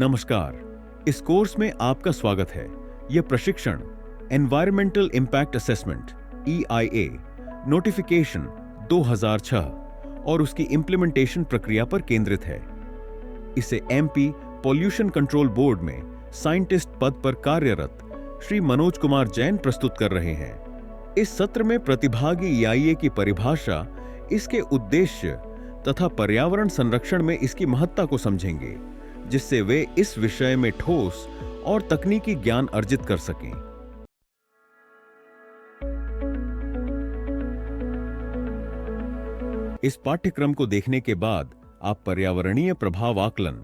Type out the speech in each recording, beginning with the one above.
नमस्कार, इस कोर्स में आपका स्वागत है। यह प्रशिक्षण environmental impact assessment EIA notification 2006 और उसकी इम्प्लीमेंटेशन प्रक्रिया पर केंद्रित है। इसे MP पॉल्यूशन कंट्रोल बोर्ड में साइंटिस्ट पद पर कार्यरत श्री मनोज कुमार जैन प्रस्तुत कर रहे हैं। इस सत्र में प्रतिभागी EIA की परिभाषा, इसके उद्देश्य तथा पर्यावरण संरक्षण में इसकी महत्ता को समझेंगे, जिससे वे इस विषय में ठोस और तकनीकी ज्ञान अर्जित कर सकें। इस पाठ्यक्रम को देखने के बाद आप पर्यावरणीय प्रभाव आकलन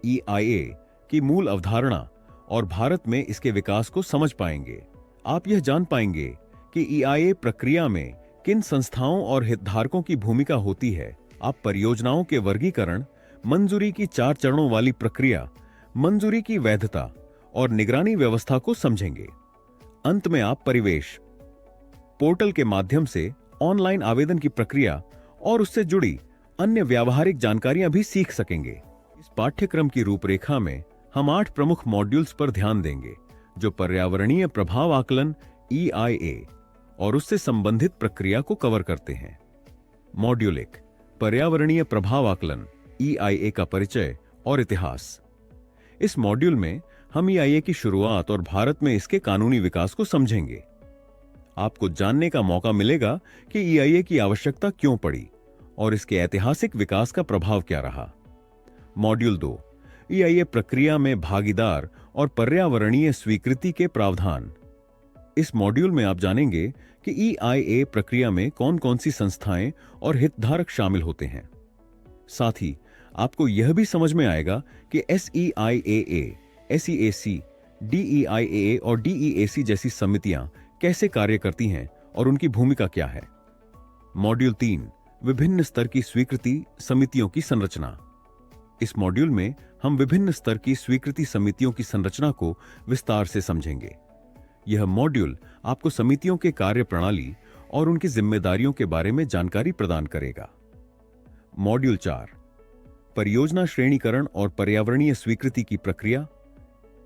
EIA की मूल अवधारणा और भारत में इसके विकास को समझ पाएंगे। आप यह जान पाएंगे कि EIA प्रक्रिया में किन संस्थाओं और हितधारकों की भूमिका होती है। आप परियोजनाओं के वर्गीकरण, मंजूरी की 4 चरणों वाली प्रक्रिया, मंजूरी की वैधता और निगरानी व्यवस्था को समझेंगे। अंत में आप परिवेश पोर्टल के माध्यम से ऑनलाइन आवेदन की प्रक्रिया और उससे जुड़ी अन्य व्यावहारिक जानकारियां भी सीख सकेंगे। इस पाठ्यक्रम की रूपरेखा में हम 8 प्रमुख मॉड्यूल्स पर ध्यान देंगे, जो पर्यावरणीय प्रभाव आकलन EIA और उससे संबंधित प्रक्रिया को कवर करते हैं। मॉड्यूल 1, पर्यावरणीय प्रभाव आकलन EIA का परिचय और इतिहास। इस मॉड्यूल में हम EIA की शुरुआत और भारत में इसके कानूनी विकास को समझेंगे। आपको जानने का मौका मिलेगा कि EIA की आवश्यकता क्यों पड़ी और इसके ऐतिहासिक विकास का प्रभाव क्या रहा। मॉड्यूल 2, EIA प्रक्रिया में भागीदार और पर्यावरणीय स्वीकृति के प्रावधान। इस मॉड्यूल में आप जानेंगे कि EIA प्रक्रिया में कौन कौन सी संस्थाएं और हितधारक शामिल होते हैं। साथ ही आपको यह भी समझ में आएगा कि SEIAA, SEAC, DEIAA और DEAC जैसी समितियां कैसे कार्य करती हैं और उनकी भूमिका क्या है। मॉड्यूल 3, विभिन्न स्तर की स्वीकृति समितियों की संरचना। इस मॉड्यूल में हम विभिन्न स्तर की स्वीकृति समितियों की संरचना को विस्तार से समझेंगे। यह मॉड्यूल आपको समितियों के कार्य प्रणाली और उनकी जिम्मेदारियों के बारे में जानकारी प्रदान करेगा। मॉड्यूल 4, परियोजना श्रेणीकरण और पर्यावरणीय स्वीकृति की प्रक्रिया।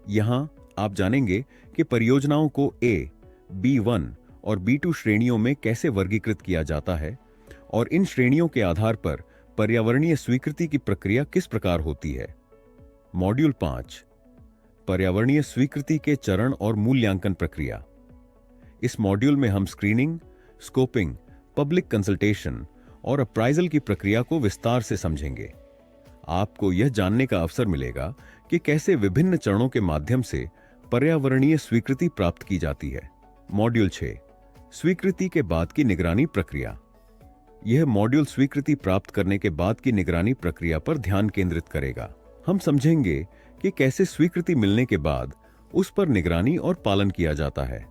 यहां आप जानेंगे कि परियोजनाओं को A, B1 और B2 श्रेणियों में कैसे वर्गीकृत किया जाता है और इन श्रेणियों के आधार पर पर्यावरणीय स्वीकृति की प्रक्रिया किस प्रकार होती है। मॉड्यूल 5, पर्यावरणीय स्वीकृति के चरण और मूल्यांकन प्रक्रिया। इस मॉड्यूल में हम स्क्रीनिंग, स्कोपिंग, पब्लिक कंसल्टेशन और अप्राइजल की प्रक्रिया को विस्तार से समझेंगे। आपको यह जानने का अवसर मिलेगा कि कैसे विभिन्न चरणों के माध्यम से पर्यावरणीय स्वीकृति प्राप्त की जाती है। मॉड्यूल 6, स्वीकृति के बाद की निगरानी प्रक्रिया। यह मॉड्यूल स्वीकृति प्राप्त करने के बाद की निगरानी प्रक्रिया पर ध्यान केंद्रित करेगा। हम समझेंगे कि कैसे स्वीकृति मिलने के बाद उस पर निगरानी और पालन किया जाता है।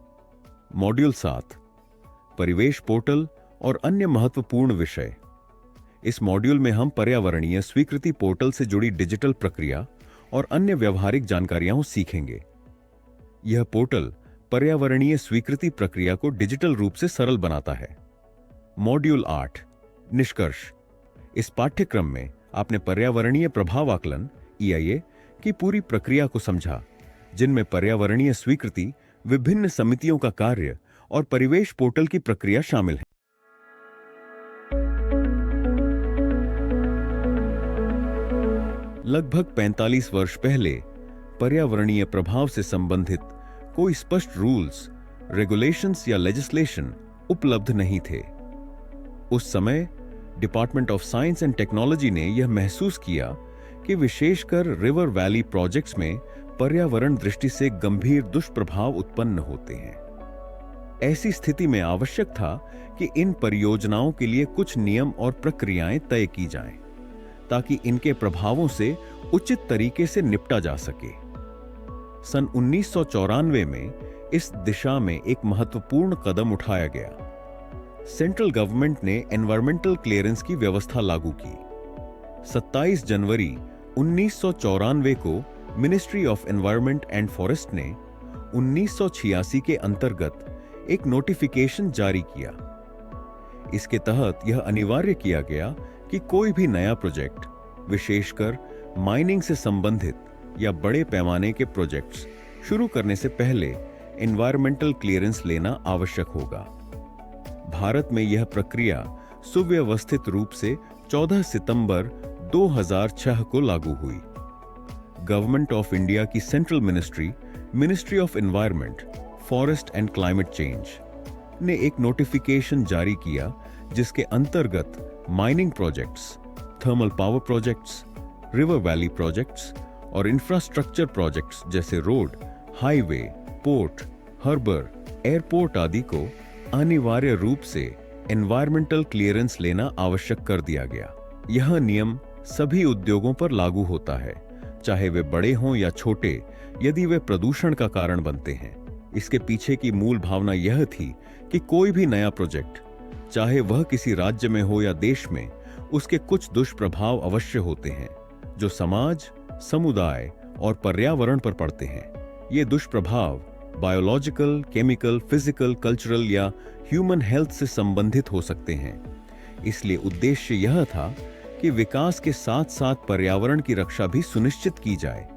मॉड्यूल 7, परिवेश पोर्टल और अन्य महत्वपूर्ण विषय। इस मॉड्यूल में हम पर्यावरणीय स्वीकृति पोर्टल से जुड़ी डिजिटल प्रक्रिया और अन्य व्यवहारिक जानकारियां सीखेंगे। यह पोर्टल पर्यावरणीय स्वीकृति प्रक्रिया को डिजिटल रूप से सरल बनाता है। मॉड्यूल 8, निष्कर्ष। इस पाठ्यक्रम में आपने पर्यावरणीय प्रभाव आकलन EIA की पूरी प्रक्रिया को समझा, जिनमें पर्यावरणीय स्वीकृति, विभिन्न समितियों का कार्य और परिवेश पोर्टल की प्रक्रिया शामिल है। लगभग 45 वर्ष पहले पर्यावरणीय प्रभाव से संबंधित कोई स्पष्ट रूल्स, रेगुलेशंस या लेजिस्लेशन उपलब्ध नहीं थे। उस समय department of science and technology ने यह महसूस किया कि विशेषकर रिवर वैली प्रोजेक्ट्स में पर्यावरण दृष्टि से गंभीर दुष्प्रभाव उत्पन्न होते हैं। ऐसी स्थिति में आवश्यक था कि इन परियोजनाओं के लिए कुछ नियम और प्रक्रियाएं तय की जाएं, ताकि इनके प्रभावों से उचित तरीके से निपटा जा सके। सन 1994 में इस दिशा में एक महत्वपूर्ण कदम उठाया गया। सेंट्रल गवर्नमेंट ने एनवायरमेंटल क्लियरेंस की व्यवस्था लागू की। 27 जनवरी 1994 को ministry of environment and forest ने 1986 के अंतर्गत एक नोटिफिकेशन जारी किया। इसके तहत यह अनिवार्य किया गया कि कोई भी नया प्रोजेक्ट, विशेषकर माइनिंग से संबंधित या बड़े पैमाने के प्रोजेक्ट्स शुरू करने से पहले एनवायरमेंटल क्लियरेंस लेना आवश्यक होगा। भारत में यह प्रक्रिया सुव्यवस्थित रूप से 14 सितंबर 2006 को लागू हुई। गवर्नमेंट ऑफ इंडिया की central ministry of environment, forest and climate change ने एक नोटिफिकेशन जारी किया जिसके अंतर्गत mining projects, thermal power projects, river valley projects और इंफ्रास्ट्रक्चर प्रोजेक्ट्स जैसे road, highway, port, harbour, airport आदि को अनिवार्य रूप से एनवायरमेंटल क्लियरेंस लेना आवश्यक कर दिया गया। यह नियम सभी उद्योगों पर लागू होता है, चाहे वे बड़े हों या छोटे, यदि वे प्रदूषण का कारण बनते हैं। इसके पीछे की मूल भावना यह थी कि कोई भी नया प्रोजेक्ट, चाहे वह किसी राज्य में हो या देश में, उसके कुछ दुष्प्रभाव अवश्य होते हैं जो समाज, समुदाय और पर्यावरण पर पड़ते हैं। ये दुष्प्रभाव बायोलॉजिकल, केमिकल, फिजिकल, कल्चरल या ह्यूमन हेल्थ से संबंधित हो सकते हैं। इसलिए उद्देश्य यह था कि विकास के साथ साथ पर्यावरण की रक्षा भी सुनिश्चित की जाए।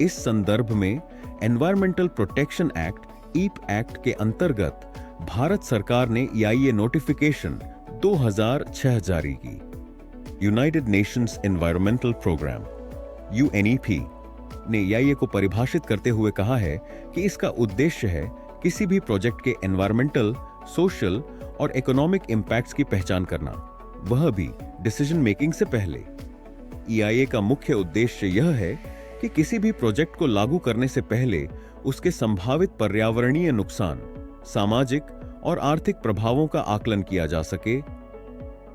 इस संदर्भ में एनवायरमेंटल प्रोटेक्शन एक्ट, ईप एक्ट के अंतर्गत भारत सरकार ने EIA नोटिफिकेशन 2006 जारी की। United Nations environmental programme UNEP ने EIA को परिभाषित करते हुए कहा है कि इसका उद्देश्य है किसी भी प्रोजेक्ट के एनवायरमेंटल, सोशल और इकोनॉमिक इंपैक्ट्स की पहचान करना, वह भी डिसीजन मेकिंग से पहले। EIA का मुख्य उद्देश्य यह है कि किसी भी प्रोजेक्ट को लागू करने से पहले उसके संभावित पर्यावरणीय नुकसान, सामाजिक और आर्थिक प्रभावों का आकलन किया जा सके।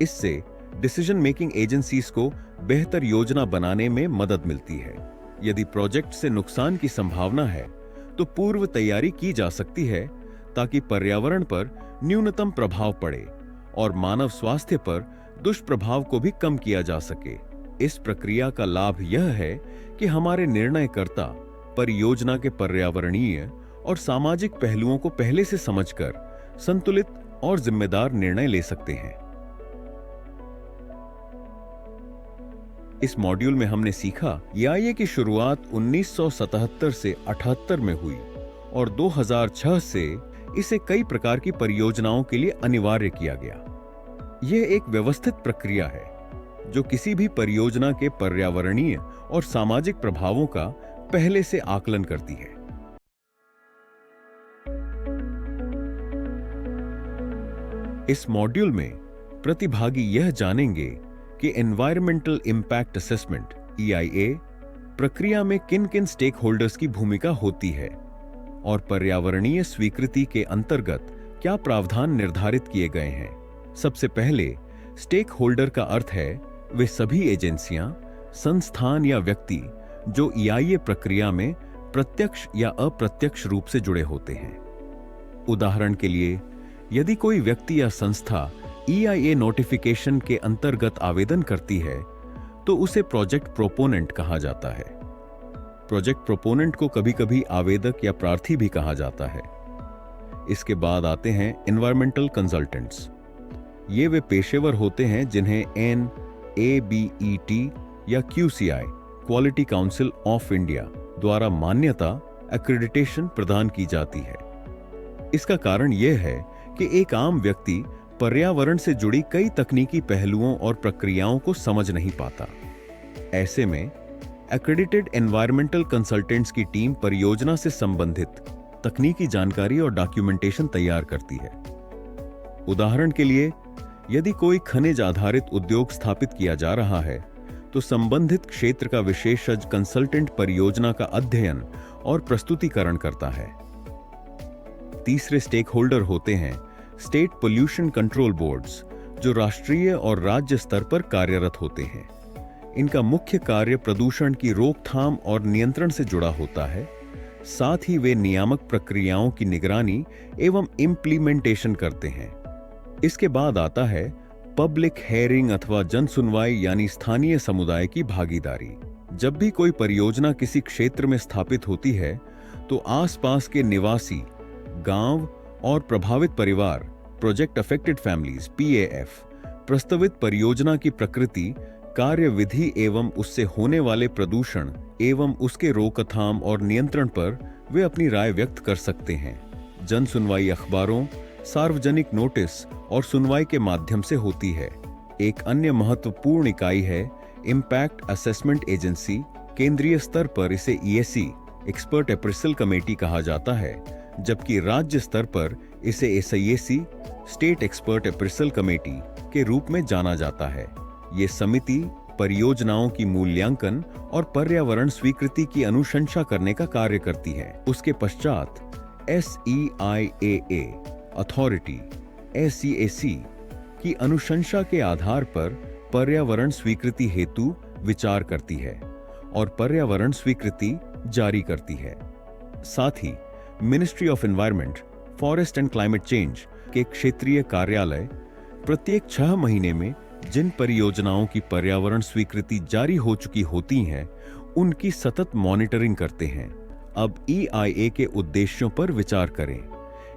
इससे डिसीजन मेकिंग एजेंसीज को बेहतर योजना बनाने में मदद मिलती है। यदि प्रोजेक्ट से नुकसान की संभावना है तो पूर्व तैयारी की जा सकती है ताकि पर्यावरण पर न्यूनतम प्रभाव पड़े और मानव स्वास्थ्य पर दुष्प्रभाव को भी कम किया जा सके। इस प्रक्रिया का लाभ यह है कि हमारे निर्णयकर्ता परियोजना के पर्यावरणीय और सामाजिक पहलुओं को पहले से समझकर संतुलित और जिम्मेदार निर्णय ले सकते हैं। इस मॉड्यूल में हमने सीखा EIA की शुरुआत 1977 से 78 में हुई और 2006 से इसे कई प्रकार की परियोजनाओं के लिए अनिवार्य किया गया। यह एक व्यवस्थित प्रक्रिया है जो किसी भी परियोजना के पर्यावरणीय और सामाजिक प्रभावों का पहले से आकलन करती है। इस मॉड्यूल में प्रतिभागी यह जानेंगे कि एनवायरमेंटल इंपैक्ट असेसमेंट EIA प्रक्रिया में किन किन स्टेक होल्डर्स की भूमिका होती है और पर्यावरणीय स्वीकृति के अंतर्गत क्या प्रावधान निर्धारित किए गए हैं। सबसे पहले स्टेक होल्डर का अर्थ है वे सभी एजेंसियां, संस्थान या व्यक्ति जो EIA प्रक्रिया में प्रत्यक्ष या अप्रत्यक्ष रूप से जुड़े होते हैं। उदाहरण के लिए, यदि कोई व्यक्ति या संस्था EIA नोटिफिकेशन के अंतर्गत आवेदन करती है तो उसे प्रोजेक्ट प्रोपोनेंट कहा जाता है। प्रोजेक्ट प्रोपोनेंट को कभी-कभी आवेदक या प्रार्थी भी कहा जाता है। इसके बाद आते हैं एनवायरमेंटल कंसल्टेंट्स। ये वे पेशेवर होते हैं जिन्हें NABET या QCI, quality council of India द्वारा मान्यता, एक्रेडिटेशन प्रदान की जाती है। इसका कारण यह है कि एक आम व्यक्ति पर्यावरण से जुड़ी कई तकनीकी पहलुओं और प्रक्रियाओं को समझ नहीं पाता। ऐसे में एक्रेडिटेड एनवायरमेंटल कंसल्टेंट्स की टीम परियोजना से संबंधित तकनीकी जानकारी और डॉक्यूमेंटेशन तैयार करती है। उदाहरण के लिए, यदि कोई खनिज आधारित उद्योग स्थापित किया जा रहा है तो संबंधित क्षेत्र का विशेषज्ञ कंसल्टेंट परियोजना का अध्ययन और प्रस्तुतिकरण करता है। तीसरे स्टेक होल्डर होते हैं स्टेट पोल्यूशन कंट्रोल बोर्ड्स, जो राष्ट्रीय और राज्य स्तर पर कार्यरत होते हैं। इनका मुख्य कार्य प्रदूषण की रोकथाम और नियंत्रण से जुड़ा होता है। साथ ही वे नियामक प्रक्रियाओं की निगरानी एवं इम्प्लीमेंटेशन करते हैं। इसके बाद आता है पब्लिक हेयरिंग अथवा जन सुनवाई यानी स्थानीय समुदाय की भागीदारी। जब भी कोई परियोजना किसी क्षेत्र में स्थापित होती है तो आसपास के निवासी, गांव और प्रभावित परिवार, प्रोजेक्ट अफेक्टेड फैमिलीज PAF, प्रस्तावित परियोजना की प्रकृति, कार्यविधि एवं उससे होने वाले प्रदूषण एवं उसके रोकथाम और नियंत्रण पर वे अपनी राय व्यक्त कर सकते हैं। जन सुनवाई अखबारों, सार्वजनिक नोटिस और सुनवाई के माध्यम से होती है। एक अन्य महत्वपूर्ण इकाई है इम्पैक्ट असेसमेंट एजेंसी। केंद्रीय स्तर पर इसे EAC एक्सपर्ट अप्रेजल कमेटी कहा जाता है, जबकि राज्य स्तर पर इसे SIAC state expert appraisal committee के रूप में जाना जाता है। ये समिति परियोजनाओं की मूल्यांकन और पर्यावरण स्वीकृति की अनुशंसा करने का कार्य करती है। उसके पश्चात SEIAA अथॉरिटी SEAC की अनुशंसा के आधार पर पर्यावरण स्वीकृति हेतु विचार करती है और पर्यावरण स्वीकृति जारी करती है। साथ ही ministry of environment, forest and climate change के क्षेत्रीय कार्यालय प्रत्येक 6 महीने में जिन परियोजनाओं की पर्यावरण स्वीकृति जारी हो चुकी होती हैं, उनकी सतत मॉनिटरिंग करते हैं। अब EIA के उद्देश्यों पर विचार करें।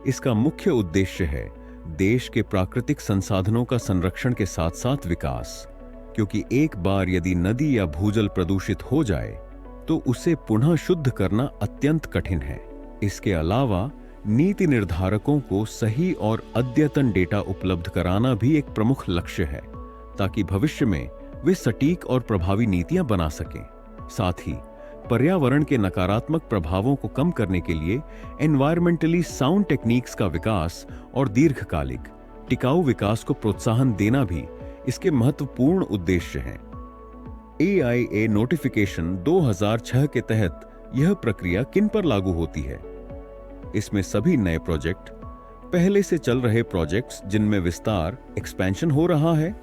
इसका मुख्य उद्देश्य है देश के प्राकृतिक संसाधनों का संरक्षण के साथ साथ विकास, क्योंकि एक बार यदि नदी या भूजल प्रदूषित हो जाए तो उसे पुनः शुद्ध करना अत्यंत कठिन है। इसके अलावा नीति निर्धारकों को सही और अद्यतन डेटा उपलब्ध कराना भी एक प्रमुख लक्ष्य है, ताकि भविष्य में वे सटीक और प्रभावी नीतियां बना सकें। साथ ही पर्यावरण के नकारात्मक प्रभावों को कम करने के लिए एनवायरमेंटली साउंड टेक्निक्स का विकास और दीर्घकालिक टिकाऊ विकास को प्रोत्साहन देना भी इसके महत्वपूर्ण उद्देश्य हैं। EIA नोटिफिकेशन 2006 के तहत यह प्रक्रिया किन पर लागू होती है? इसमें सभी नए प्रोजेक्ट, पहले से चल रहे प्रोजेक्ट्स जिनमें विस्तार एक्सपेंशन हो रहा है,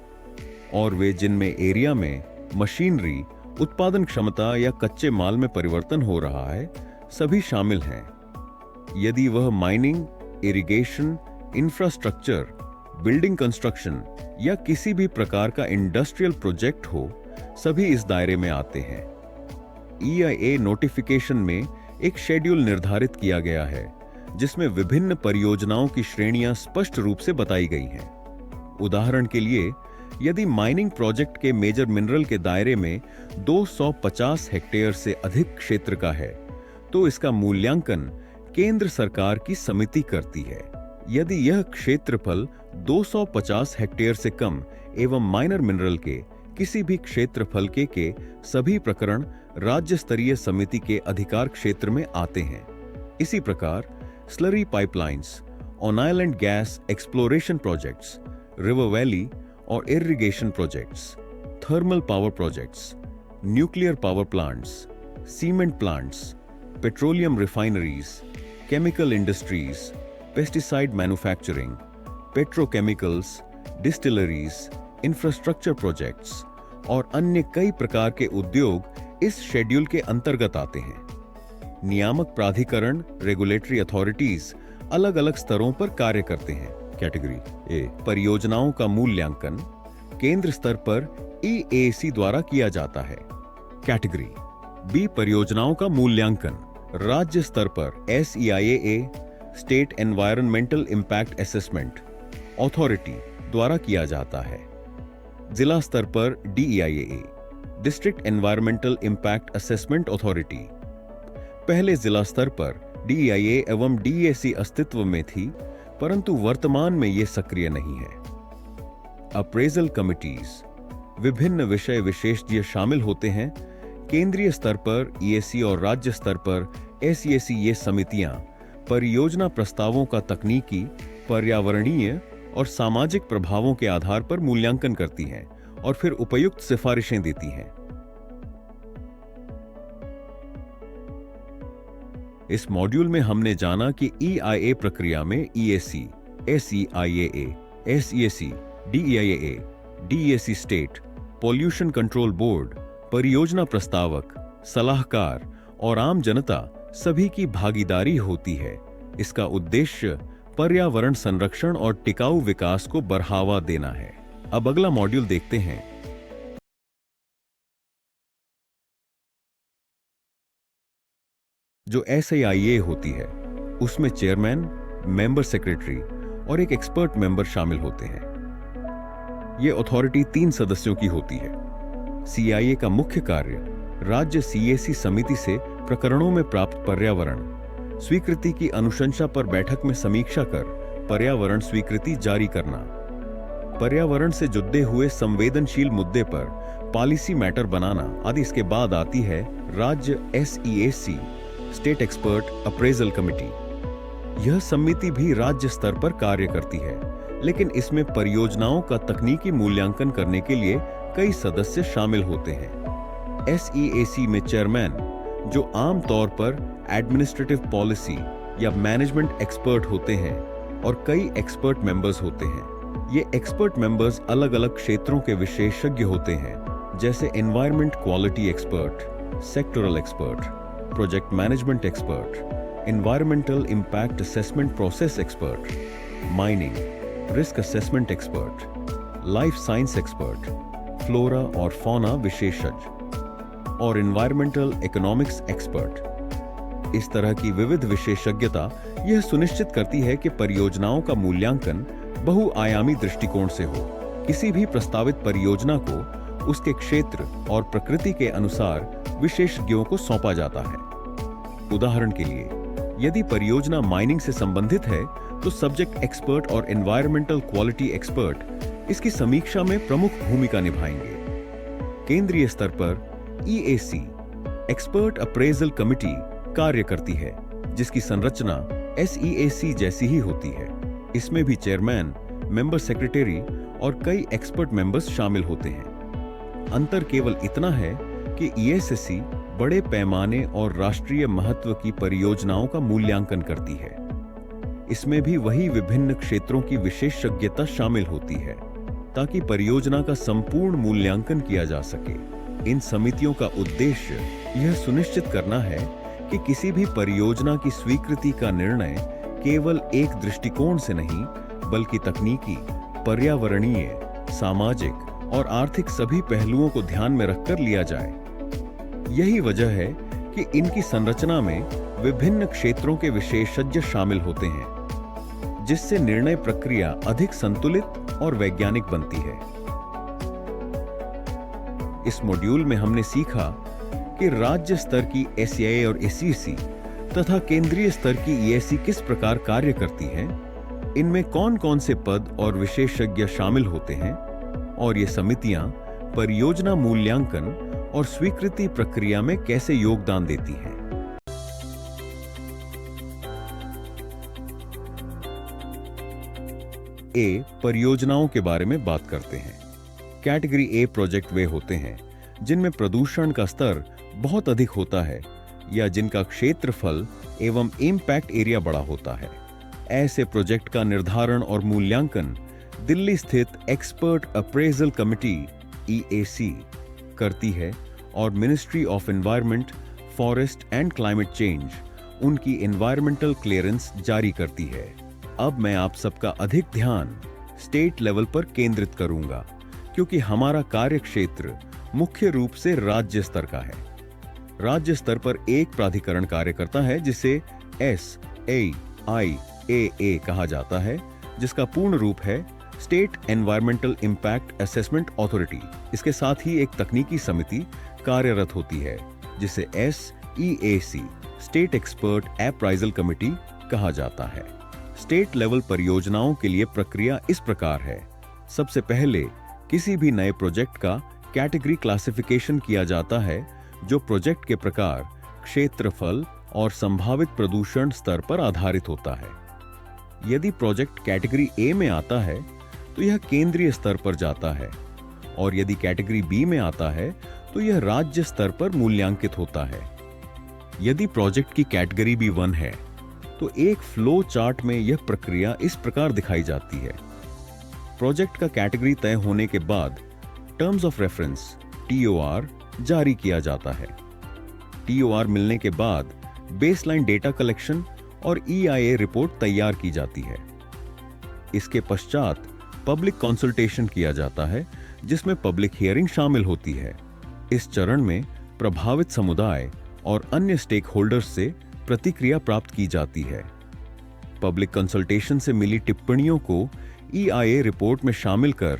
और वे जिनमें एरिया में मशीनरी, उत्पादन क्षमता या कच्चे माल में परिवर्तन हो रहा है, सभी शामिल हैं। यदि वह mining, irrigation, infrastructure, building construction या किसी भी प्रकार का इंडस्ट्रियल प्रोजेक्ट हो, सभी इस दायरे में आते हैं। EIA नोटिफिकेशन में एक शेड्यूल निर्धारित किया गया है, जिसमें विभिन्न परियोजनाओं की श्रेणियां स्पष्ट रूप से बताई गई हैं। उदाहरण के लिए, यदि माइनिंग प्रोजेक्ट के मेजर मिनरल के दायरे में 250 हेक्टेयर से अधिक क्षेत्र का है, तो इसका मूल्यांकन केंद्र सरकार की समिति करती है। यदि यह क्षेत्रफल 250 हेक्टेयर से कम एवं माइनर मिनरल के किसी भी क्षेत्रफल के सभी प्रकरण राज्य स्तरीय समिति के अधिकार क्षेत्र में आते हैं। इसी प्रकार slurry pipelines, on island gas exploration projects, river valley और irrigation projects, thermal power projects, nuclear power plants, cement plants, petroleum refineries, chemical industries, pesticide manufacturing, petrochemicals, distilleries, infrastructure projects और अन्य कई प्रकार के उद्योग इस शेड्यूल के अंतर्गत आते हैं। नियामक प्राधिकरण, रेगुलेटरी अथॉरिटीज अलग अलग स्तरों पर कार्य करते हैं। कैटेगरी ए, परियोजनाओं का मूल्यांकन केंद्र स्तर पर EAC द्वारा किया जाता है। कैटेगरी बी, परियोजनाओं का मूल्यांकन राज्य स्तर पर SEIAA state environmental impact assessment authority द्वारा किया जाता है। जिला स्तर पर DEIAA district environmental impact assessment authority. पहले जिला स्तर पर DEIA एवं DEAC अस्तित्व में थी, परंतु वर्तमान में ये सक्रिय नहीं है। अप्रेजल कमिटीज, विभिन्न विषय विशेषज्ञ शामिल होते हैं। केंद्रीय स्तर पर EAC और राज्य स्तर पर SEAC ये समितियां परियोजना प्रस्तावों का तकनीकी, पर्यावरणीय और सामाजिक प्रभावों के आधार पर मूल्यांकन करती हैं और फिर उपयुक्त सिफारिशें देती हैं। इस मॉड्यूल में हमने जाना कि EIA प्रक्रिया में EAC, SEIAA, SEAC, DEIAA, DEAC state, pollution control board, परियोजना प्रस्तावक, सलाहकार और आम जनता सभी की भागीदारी होती है। इसका उद्देश्य पर्यावरण संरक्षण और टिकाऊ विकास को बढ़ावा देना है। अब अगला मॉड्यूल देखते हैं। जो SEIA होती है, उसमें चेयरमैन, मेंबर सेक्रेटरी और एक एक्सपर्ट मेंबर शामिल होते हैं। ये अथॉरिटी 3 सदस्यों की होती है। सीआईए का मुख्य कार्य राज्य सीएसी समिति से प्रकरणों में प्राप्त पर्यावरण स्वीकृति की अनुशंसा पर बैठक में समीक्षा कर पर्यावरण स्वीकृति जारी करना, पर्यावरण से जुड़े हुए संवेदनशील मुद्दे पर पॉलिसी मैटर बनाना आदि। इसके बाद आती है राज्य SEAC state expert appraisal committee. यह समिति भी राज्य स्तर पर कार्य करती है, लेकिन इसमें परियोजनाओं का तकनीकी मूल्यांकन करने के लिए कई सदस्य शामिल होते हैं। SEAC में चेयरमैन, जो आमतौर पर एडमिनिस्ट्रेटिव पॉलिसी या मैनेजमेंट एक्सपर्ट होते हैं, और कई एक्सपर्ट मेंबर्स होते हैं। ये एक्सपर्ट मेंबर्स अलग अलग क्षेत्रों के विशेषज्ञ होते हैं, जैसे environment quality expert, sectoral expert, project management expert, environmental impact assessment process expert, mining, risk assessment expert, life science expert, flora और फौना विशेषज्ञ और एनवायरमेंटल इकोनॉमिक्स एक्सपर्ट। इस तरह की विविध विशेषज्ञता यह सुनिश्चित करती है कि परियोजनाओं का मूल्यांकन बहुआयामी दृष्टिकोण से हो। किसी भी प्रस्तावित परियोजना को उसके क्षेत्र और प्रकृति के अनुसार विशेषज्ञों को सौंपा जाता है। उदाहरण के लिए, यदि परियोजना माइनिंग से संबंधित है तो सब्जेक्ट एक्सपर्ट और एनवायरमेंटल क्वालिटी एक्सपर्ट इसकी समीक्षा में प्रमुख भूमिका निभाएंगे। केंद्रीय स्तर पर EAC एक्सपर्ट अप्रेजल कमेटी कार्य करती है, जिसकी संरचना SEAC जैसी ही होती है। इसमें भी चेयरमैन, मेंबर सेक्रेटरी और कई एक्सपर्ट मेंबर्स शामिल होते हैं। अंतर केवल इतना है कि EAC बड़े पैमाने और राष्ट्रीय महत्व की परियोजनाओं का मूल्यांकन करती है। इसमें भी वही विभिन्न क्षेत्रों की विशेषज्ञता शामिल होती है, ताकि परियोजना का संपूर्ण मूल्यांकन किया जा सके। इन समितियों का उद्देश्य यह सुनिश्चित करना है कि किसी भी परियोजना की स्वीकृति का निर्णय केवल एक दृष्टिकोण से नहीं, बल्कि तकनीकी, पर्यावरणीय, सामाजिक और आर्थिक सभी पहलुओं को ध्यान में रखकर लिया जाए। यही वजह है कि इनकी संरचना में विभिन्न क्षेत्रों के विशेषज्ञ शामिल होते हैं, जिससे निर्णय प्रक्रिया अधिक संतुलित और वैज्ञानिक बनती है। इस मॉड्यूल में हमने सीखा कि राज्य स्तर की SEAA और SEAC तथा केंद्रीय स्तर की EAC किस प्रकार कार्य करती हैं, इनमें कौन कौन से पद और विशेषज्ञ शामिल होते हैं, और ये समितियां परियोजना मूल्यांकन और स्वीकृति प्रक्रिया में कैसे योगदान देती हैं। परियोजनाओं के बारे में बात करते हैं। कैटेगरी A प्रोजेक्ट वे होते हैं जिनमें प्रदूषण का स्तर बहुत अधिक होता है या जिनका क्षेत्रफल एवं इम्पैक्ट एरिया बड़ा होता है। ऐसे प्रोजेक्ट का निर्धारण और मूल्यांकन दिल्ली स्थित एक्सपर्ट अप्रेजल कमेटी EAC करती है और ministry of environment, forest and climate change उनकी एनवायरमेंटल क्लियरेंस जारी करती है। अब मैं आप सबका अधिक ध्यान स्टेट लेवल पर केंद्रित करूंगा, क्योंकि हमारा कार्य क्षेत्र मुख्य रूप से राज्य स्तर का है। राज्य स्तर पर एक प्राधिकरण कार्य करता है जिसे SAIAA कहा जाता है, जिसका पूर्ण रूप है state environmental impact assessment authority. इसके साथ ही एक तकनीकी समिति कार्यरत होती है जिसे SEAC state expert appraisal committee कहा जाता है। स्टेट लेवल परियोजनाओं के लिए प्रक्रिया इस प्रकार है। सबसे पहले किसी भी नए प्रोजेक्ट का कैटेगरी क्लासिफिकेशन किया जाता है, जो प्रोजेक्ट के प्रकार, क्षेत्रफल और संभावित प्रदूषण स्तर पर आधारित होता है। यदि प्रोजेक्ट कैटेगरी A में आता है तो यह केंद्रीय स्तर पर जाता है, और यदि कैटेगरी B में आता है तो यह राज्य स्तर पर मूल्यांकित होता है। यदि प्रोजेक्ट की कैटेगरी भी 1 है तो एक फ्लो चार्ट में यह प्रक्रिया इस प्रकार दिखाई जाती है। प्रोजेक्ट का कैटेगरी तय होने के बाद टर्म्स ऑफ रेफरेंस TOR जारी किया जाता है। TOR मिलने के बाद बेसलाइन डेटा कलेक्शन और EIA रिपोर्ट तैयार की जाती है। इसके पश्चात पब्लिक कंसल्टेशन किया जाता है, जिसमें पब्लिक हियरिंग शामिल होती है। इस चरण में प्रभावित समुदाय और अन्य स्टेक होल्डर्स से प्रतिक्रिया प्राप्त की जाती है। पब्लिक कंसल्टेशन से मिली टिप्पणियों को EIA रिपोर्ट में शामिल कर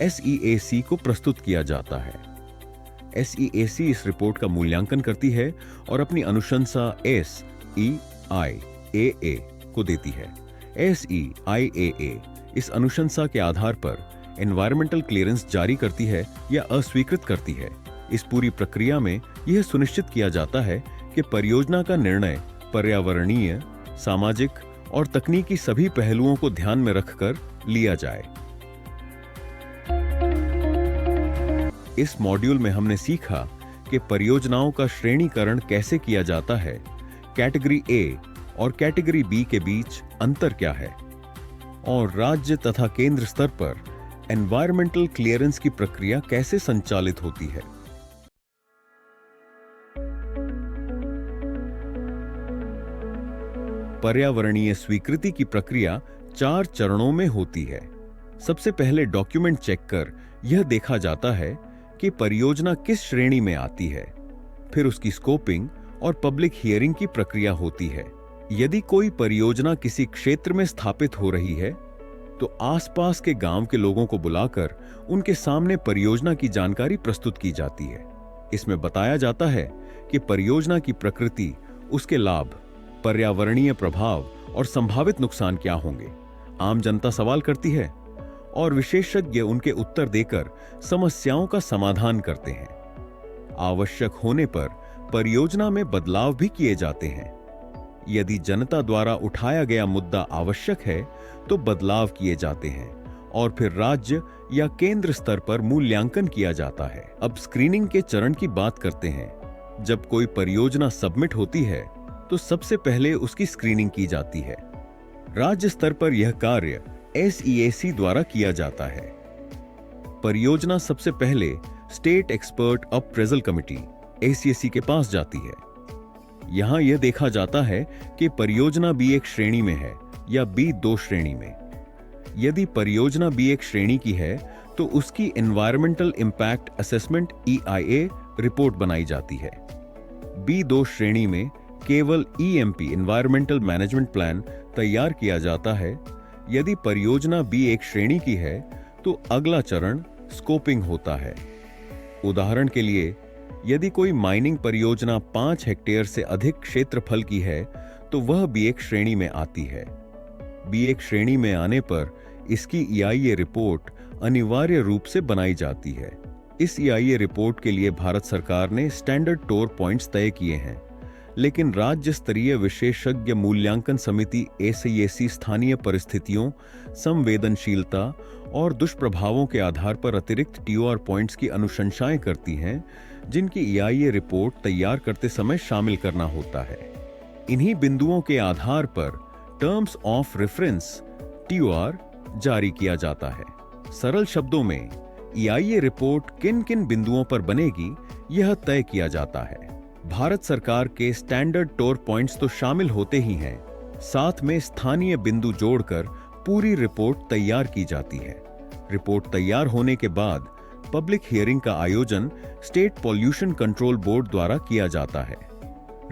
SEAC को प्रस्तुत किया जाता है। SEAC इस रिपोर्ट का मूल्यांकन करती है और अपनी अनुशंसा SEIAA को देती है। SEIAA इस अनुशंसा के आधार पर एनवायरमेंटल क्लियरेंस जारी करती है या अस्वीकृत करती है। इस पूरी प्रक्रिया में यह सुनिश्चित किया जाता है कि परियोजना का निर्णय पर्यावरणीय, सामाजिक और तकनीकी सभी पहलुओं को ध्यान में रखकर लिया जाए। इस मॉड्यूल में हमने सीखा कि परियोजनाओं का श्रेणीकरण कैसे किया जाता है, कैटेगरी ए और कैटेगरी बी के बीच अंतर क्या है, और राज्य तथा केंद्र स्तर पर एनवायरमेंटल क्लियरेंस की प्रक्रिया कैसे संचालित होती है। पर्यावरणीय स्वीकृति की प्रक्रिया 4 चरणों में होती है। सबसे पहले डॉक्यूमेंट चेक कर यह देखा जाता है कि परियोजना किस श्रेणी में आती है। फिर उसकी स्कोपिंग और पब्लिक हियरिंग की प्रक्रिया होती है। यदि कोई परियोजना किसी क्षेत्र में स्थापित हो रही है तो आसपास के गांव के लोगों को बुलाकर उनके सामने परियोजना की जानकारी प्रस्तुत की जाती है। इसमें बताया जाता है कि परियोजना की प्रकृति, उसके लाभ, पर्यावरणीय प्रभाव और संभावित नुकसान क्या होंगे। आम जनता सवाल करती है और विशेषज्ञ उनके उत्तर देकर समस्याओं का समाधान करते हैं। आवश्यक होने पर परियोजना में बदलाव भी किए जाते हैं। यदि जनता द्वारा उठाया गया मुद्दा आवश्यक है तो बदलाव किए जाते हैं और फिर राज्य या केंद्र स्तर पर मूल्यांकन किया जाता है। अब स्क्रीनिंग के चरण की बात करते हैं। जब कोई परियोजना सबमिट होती है तो सबसे पहले उसकी स्क्रीनिंग की जाती है। राज्य स्तर पर यह कार्य SEAC द्वारा किया जाता है। परियोजना सबसे पहले state expert appraisal committee ACAC के पास जाती है। यहां यह देखा जाता है कि परियोजना B1 श्रेणी में है या B2 श्रेणी में। यदि परियोजना B1 श्रेणी की है तो उसकी environmental impact assessment EIA report बनाई जाती है। B2 श्रेणी में केवल EMP एनवायरमेंटल मैनेजमेंट प्लान तैयार किया जाता है। यदि परियोजना B1 श्रेणी की है तो अगला चरण स्कोपिंग होता है। उदाहरण के लिए, यदि कोई माइनिंग परियोजना 5 हेक्टेयर से अधिक क्षेत्रफल की है तो वह B1 श्रेणी में आती है। B1 श्रेणी में आने पर इसकी EIA रिपोर्ट अनिवार्य रूप से बनाई जाती है। इस EIA रिपोर्ट के लिए भारत सरकार ने स्टैंडर्ड टोर पॉइंट्स तय किए हैं, लेकिन राज्य स्तरीय विशेषज्ञ मूल्यांकन समिति SEAC स्थानीय परिस्थितियों, संवेदनशीलता और दुष्प्रभावों के आधार पर अतिरिक्त TOR पॉइंट्स की अनुशंसाएं करती हैं, जिनकी EIA रिपोर्ट तैयार करते समय शामिल करना होता है। इन्हीं बिंदुओं के आधार पर टर्म्स ऑफ रेफरेंस TOR जारी किया जाता है। सरल शब्दों में EIA रिपोर्ट किन किन बिंदुओं पर बनेगी यह तय किया जाता है। भारत सरकार के स्टैंडर्ड टोर पॉइंट्स तो शामिल होते ही हैं, साथ में स्थानीय बिंदु जोड़कर पूरी रिपोर्ट तैयार की जाती है। रिपोर्ट तैयार होने के बाद पब्लिक हियरिंग का आयोजन स्टेट पॉल्यूशन कंट्रोल बोर्ड द्वारा किया जाता है।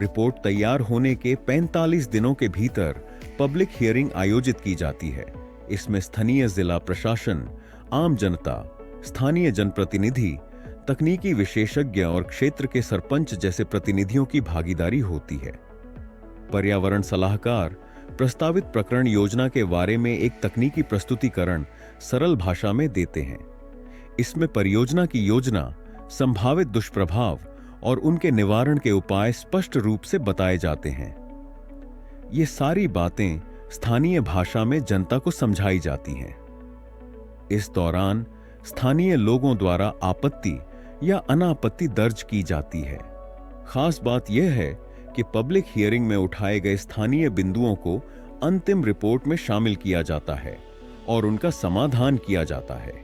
रिपोर्ट तैयार होने के 45 दिनों के भीतर पब्लिक हियरिंग आयोजित की जाती है। इसमें स्थानीय जिला प्रशासन, आम जनता, स्थानीय जनप्रतिनिधि, तकनीकी विशेषज्ञ और क्षेत्र के सरपंच जैसे प्रतिनिधियों की भागीदारी होती है। पर्यावरण सलाहकार प्रस्तावित प्रकरण योजना के बारे में एक तकनीकी प्रस्तुतिकरण सरल भाषा में देते हैं। इसमें परियोजना की योजना, संभावित दुष्प्रभाव और उनके निवारण के उपाय स्पष्ट रूप से बताए जाते हैं। ये सारी बातें स्थानीय भाषा में जनता को समझाई जाती हैं। इस दौरान स्थानीय लोगों द्वारा आपत्ति या अनापत्ति दर्ज की जाती है। खास बात यह है कि पब्लिक हियरिंग में उठाए गए स्थानीय बिंदुओं को अंतिम रिपोर्ट में शामिल किया जाता है और उनका समाधान किया जाता है।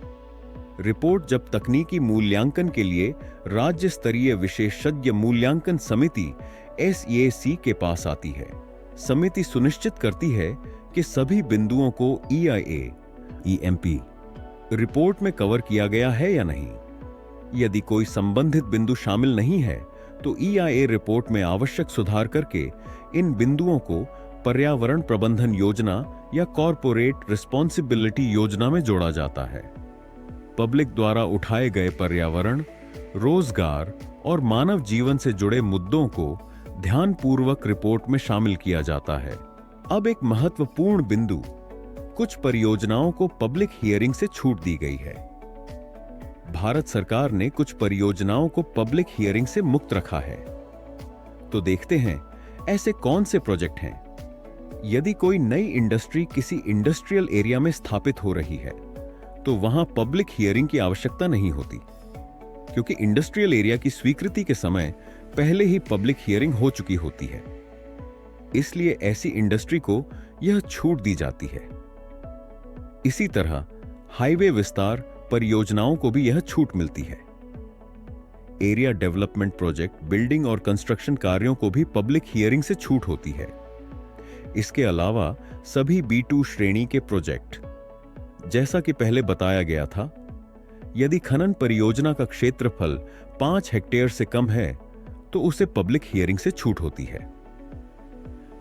रिपोर्ट जब तकनीकी मूल्यांकन के लिए राज्य स्तरीय विशेषज्ञ मूल्यांकन समिति SEAC के पास आती है। समिति सुनिश्चित करती है कि सभी बिंदुओं को EIA, EMP रिपोर्ट में कवर किया गया है या नहीं। यदि कोई संबंधित बिंदु शामिल नहीं है तो EIA रिपोर्ट में आवश्यक सुधार करके इन बिंदुओं को पर्यावरण प्रबंधन योजना या कॉर्पोरेट रिस्पॉन्सिबिलिटी योजना में जोड़ा जाता है। पब्लिक द्वारा उठाए गए पर्यावरण, रोजगार और मानव जीवन से जुड़े मुद्दों को ध्यानपूर्वक रिपोर्ट में शामिल किया जाता है। अब एक महत्वपूर्ण बिंदु, कुछ परियोजनाओं को पब्लिक हियरिंग से छूट दी गई है। भारत सरकार ने कुछ परियोजनाओं को पब्लिक हियरिंग से मुक्त रखा है। तो देखते हैं ऐसे कौन से प्रोजेक्ट हैं। यदि कोई नई इंडस्ट्री किसी इंडस्ट्रियल एरिया में स्थापित हो रही है तो वहां पब्लिक हियरिंग की आवश्यकता नहीं होती, क्योंकि इंडस्ट्रियल एरिया की स्वीकृति के समय पहले ही पब्लिक हियरिंग हो चुकी होती है। इसलिए ऐसी इंडस्ट्री को यह छूट दी जाती है। इसी तरह हाईवे विस्तार परियोजनाओं को भी यह छूट मिलती है। एरिया डेवलपमेंट प्रोजेक्ट, बिल्डिंग और कंस्ट्रक्शन कार्यों को भी पब्लिक हियरिंग से छूट होती है। इसके अलावा सभी B2 श्रेणी के प्रोजेक्ट, जैसा कि पहले बताया गया था, यदि खनन परियोजना का क्षेत्रफल 5 हेक्टेयर से कम है तो उसे पब्लिक हियरिंग से छूट होती है।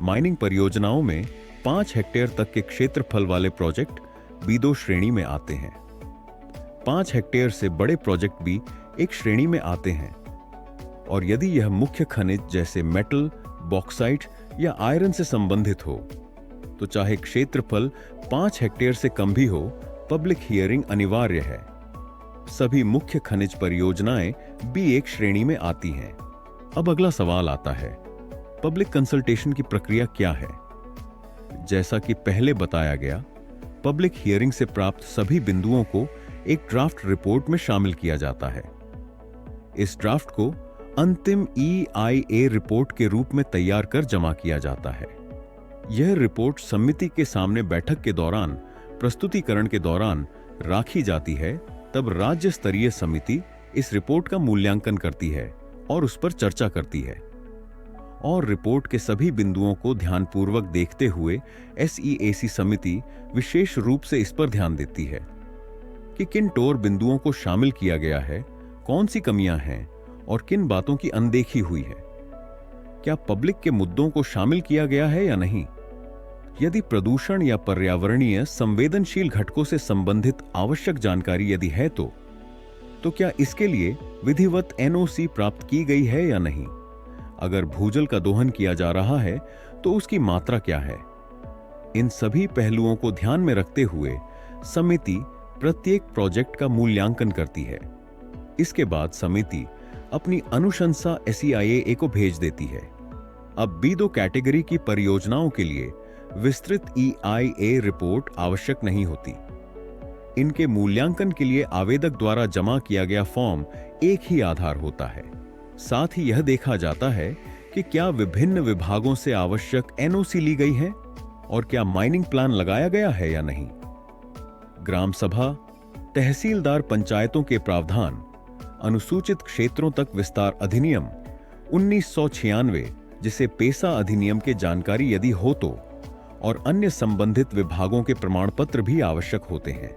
माइनिंग परियोजनाओं में 5 हेक्टेयर तक के क्षेत्रफल वाले प्रोजेक्ट B2 श्रेणी में आते हैं। 5 हेक्टेयर से बड़े प्रोजेक्ट भी एक श्रेणी में आते हैं। और यदि यह मुख्य खनिज जैसे मेटल, बॉक्साइट या आयरन से संबंधित हो तो चाहे क्षेत्रफल 5 हेक्टेयर से कम भी हो, पब्लिक हियरिंग अनिवार्य है। सभी मुख्य खनिज परियोजनाएं B1 श्रेणी में आती हैं। अब अगला सवाल आता है, पब्लिक कंसल्टेशन की प्रक्रिया क्या है? जैसा कि पहले बताया गया, पब्लिक हियरिंग से प्राप्त सभी बिंदुओं को एक ड्राफ्ट रिपोर्ट में शामिल किया जाता है। इस ड्राफ्ट को अंतिम EIA रिपोर्ट के रूप में तैयार कर जमा किया जाता है। यह रिपोर्ट समिति के सामने बैठक के दौरान, प्रस्तुतिकरण के दौरान राखी जाती है। तब राज्य स्तरीय समिति इस रिपोर्ट का मूल्यांकन करती है और उस पर चर्चा करती है। और रिपोर्ट के सभी बिंदुओं को ध्यानपूर्वक देखते हुए SEAC समिति विशेष रूप से इस पर ध्यान देती है कि किन टोर बिंदुओं को शामिल किया गया है, कौन सी कमियां हैं और किन बातों की अनदेखी हुई है। क्या पब्लिक के मुद्दों को शामिल किया गया है या नहीं? यदि प्रदूषण या पर्यावरणीय संवेदनशील घटकों से संबंधित आवश्यक जानकारी यदि है तो क्या इसके लिए विधिवत NOC प्राप्त की गई है या नहीं? अगर भूजल का दोहन किया जा रहा है तो उसकी मात्रा क्या है? इन सभी पहलुओं को ध्यान में रखते हुए समिति प्रत्येक प्रोजेक्ट का मूल्यांकन करती है। इसके बाद समिति अपनी अनुशंसा SEIA को भेज देती है। अब B2 कैटेगरी की परियोजनाओं के लिए विस्तृत EIA रिपोर्ट आवश्यक नहीं होती। इनके मूल्यांकन के लिए आवेदक द्वारा जमा किया गया फॉर्म एक ही आधार होता है। साथ ही यह देखा जाता है कि क्या विभिन्न विभागों से आवश्यक NOC ली गई है और क्या माइनिंग प्लान लगाया गया है या नहीं। ग्राम सभा, तहसीलदार पंचायतों के प्रावधान, अनुसूचित क्षेत्रों तक विस्तार अधिनियम 1996, जिसे पेसा अधिनियम के जानकारी यदि हो तो, और अन्य संबंधित विभागों के प्रमाण पत्र भी आवश्यक होते हैं।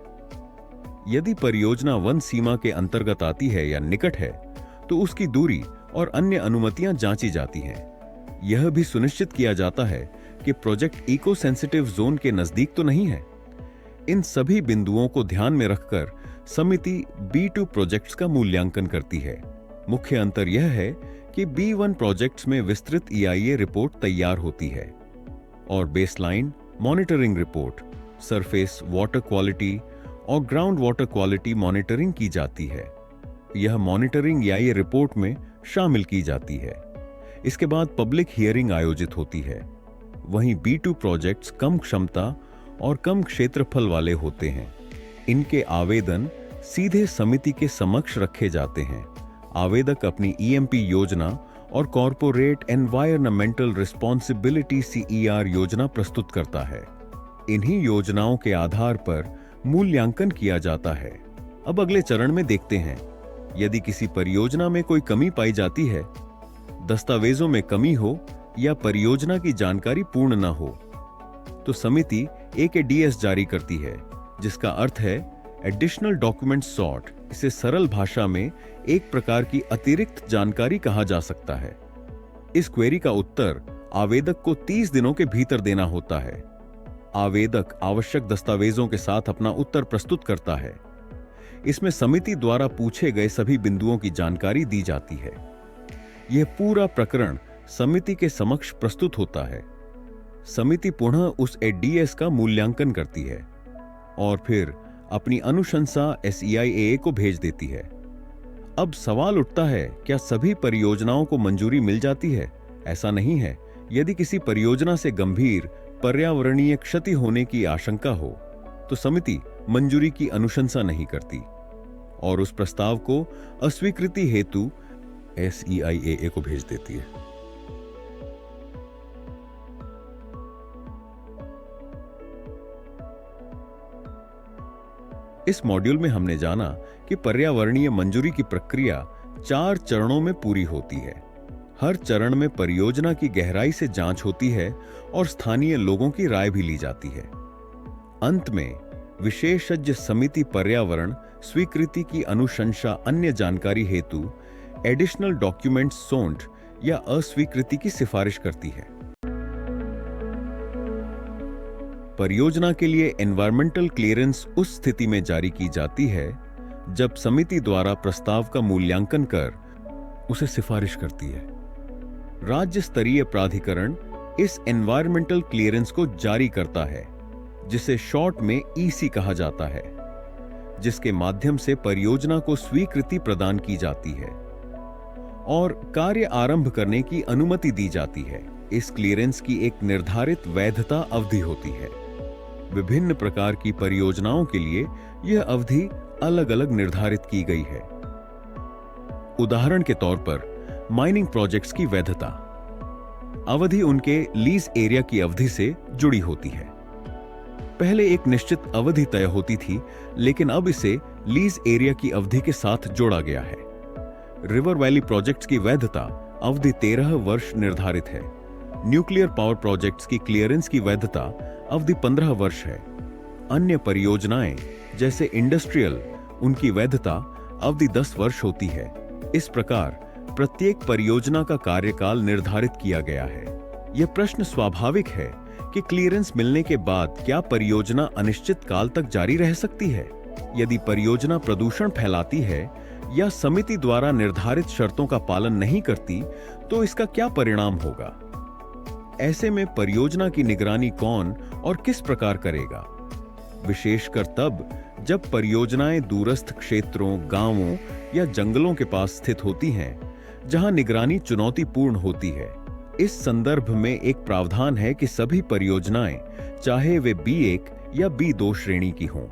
यदि परियोजना वन सीमा के अंतर्गत आती है या निकट है तो उसकी दूरी और अन्य अनुमतियां जांची जाती हैं। यह भी सुनिश्चित किया जाता है कि प्रोजेक्ट इको सेंसिटिव जोन के नजदीक तो नहीं है। इन सभी बिंदुओं को ध्यान में रखकर समिति B2 प्रोजेक्ट्स का मूल्यांकन करती है। मुख्य अंतर यह है कि B1 प्रोजेक्ट्स में विस्तृत EIA रिपोर्ट तैयार होती है और baseline monitoring report, surface water quality और ग्राउंड वाटर क्वालिटी मॉनिटरिंग की जाती है। यह मॉनिटरिंग EIA रिपोर्ट में शामिल की जाती है। इसके बाद पब्लिक हियरिंग आयोजित होती है। वहीं B2 प्रोजेक्ट्स कम क्षमता और कम क्षेत्रफल वाले होते हैं। इनके आवेदन सीधे समिति के समक्ष रखे जाते हैं। आवेदक अपनी EMP योजना और कॉरपोरेट एनवायरनमेंटल रिस्पॉन्सिबिलिटी CER योजना प्रस्तुत करता है। इन्हीं योजनाओं के आधार पर मूल्यांकन किया जाता है। अब अगले चरण में देखते हैं, यदि किसी परियोजना में कोई कमी पाई जाती है, दस्तावेजों में कमी हो या परियोजना की जानकारी पूर्ण न हो, तो समिति AKDS जारी करती है, जिसका अर्थ है एडिशनल डॉक्यूमेंट सॉर्ट। इसे सरल भाषा में एक प्रकार की अतिरिक्त जानकारी कहा जा सकता है। इस क्वेरी का उत्तर आवेदक को 30 दिनों के भीतर देना होता है। आवेदक आवश्यक दस्तावेजों के साथ अपना उत्तर प्रस्तुत करता है। इसमें समिति द्वारा पूछे गए सभी बिंदुओं की जानकारी दी जाती है। यह पूरा प्रकरण समिति के समक्ष प्रस्तुत होता है। समिति पुनः उस एडीएस का मूल्यांकन करती है और फिर अपनी अनुशंसा SEIAA को भेज देती है। अब सवाल उठता है, क्या सभी परियोजनाओं को मंजूरी मिल जाती है? ऐसा नहीं है। यदि किसी परियोजना से गंभीर पर्यावरणीय क्षति होने की आशंका हो तो समिति मंजूरी की अनुशंसा नहीं करती और उस प्रस्ताव को अस्वीकृति हेतु SEIAA को भेज देती है। इस मॉड्यूल में हमने जाना कि पर्यावरणीय मंजूरी की प्रक्रिया 4 चरणों में पूरी होती है। हर चरण में परियोजना की गहराई से जांच होती है और स्थानीय लोगों की राय भी ली जाती है। अंत में विशेषज्ञ समिति पर्यावरण स्वीकृति की अनुशंसा अन्य जानकारी हेतु एडिशनल डॉक्यूमेंट सोंट या अस्वीकृति की सिफारिश करती है। परियोजना के लिए एनवायरमेंटल क्लियरेंस उस स्थिति में जारी की जाती है जब समिति द्वारा प्रस्ताव का मूल्यांकन कर उसे सिफारिश करती है। राज्य स्तरीय प्राधिकरण इस एनवायरमेंटल क्लियरेंस को जारी करता है, जिसे शॉर्ट में EC कहा जाता है, जिसके माध्यम से परियोजना को स्वीकृति प्रदान की जाती है और कार्य आरंभ करने की अनुमति दी जाती है। इस क्लियरेंस की एक निर्धारित वैधता अवधि होती है। विभिन्न प्रकार की परियोजनाओं के लिए यह अवधि अलग-अलग निर्धारित की गई है। उदाहरण के तौर पर माइनिंग प्रोजेक्ट्स की वैधता अवधि उनके लीज एरिया की अवधि से जुड़ी होती है। पहले एक निश्चित अवधि तय होती थी, लेकिन अब इसे लीज एरिया की अवधि के साथ जोड़ा गया है। रिवर वैली प्रोजेक्ट्स की वैधता अवधि 13 वर्ष निर्धारित है। न्यूक्लियर पावर प्रोजेक्ट्स की क्लियरेंस की वैधता अवधि 15 वर्ष है। अन्य परियोजनाएं जैसे इंडस्ट्रियल, उनकी वैधता अवधि 10 वर्ष होती है। इस प्रकार प्रत्येक परियोजना का कार्यकाल निर्धारित किया गया है। यह प्रश्न स्वाभाविक है कि क्लियरेंस मिलने के बाद क्या परियोजना अनिश्चित काल तक जारी रह सकती है? यदि परियोजना प्रदूषण फैलाती है या समिति द्वारा निर्धारित शर्तों का पालन नहीं करती, तो इसका क्या परिणाम होगा? ऐसे में परियोजना की निगरानी कौन और किस प्रकार करेगा? विशेषकर तब जब परियोजनाएं दूरस्थ क्षेत्रों, गांवों या जंगलों के पास स्थित होती हैं, जहां निगरानी चुनौतीपूर्ण होती है। इस संदर्भ में एक प्रावधान है कि सभी परियोजनाएं, चाहे वे B1 या B2 श्रेणी की हों,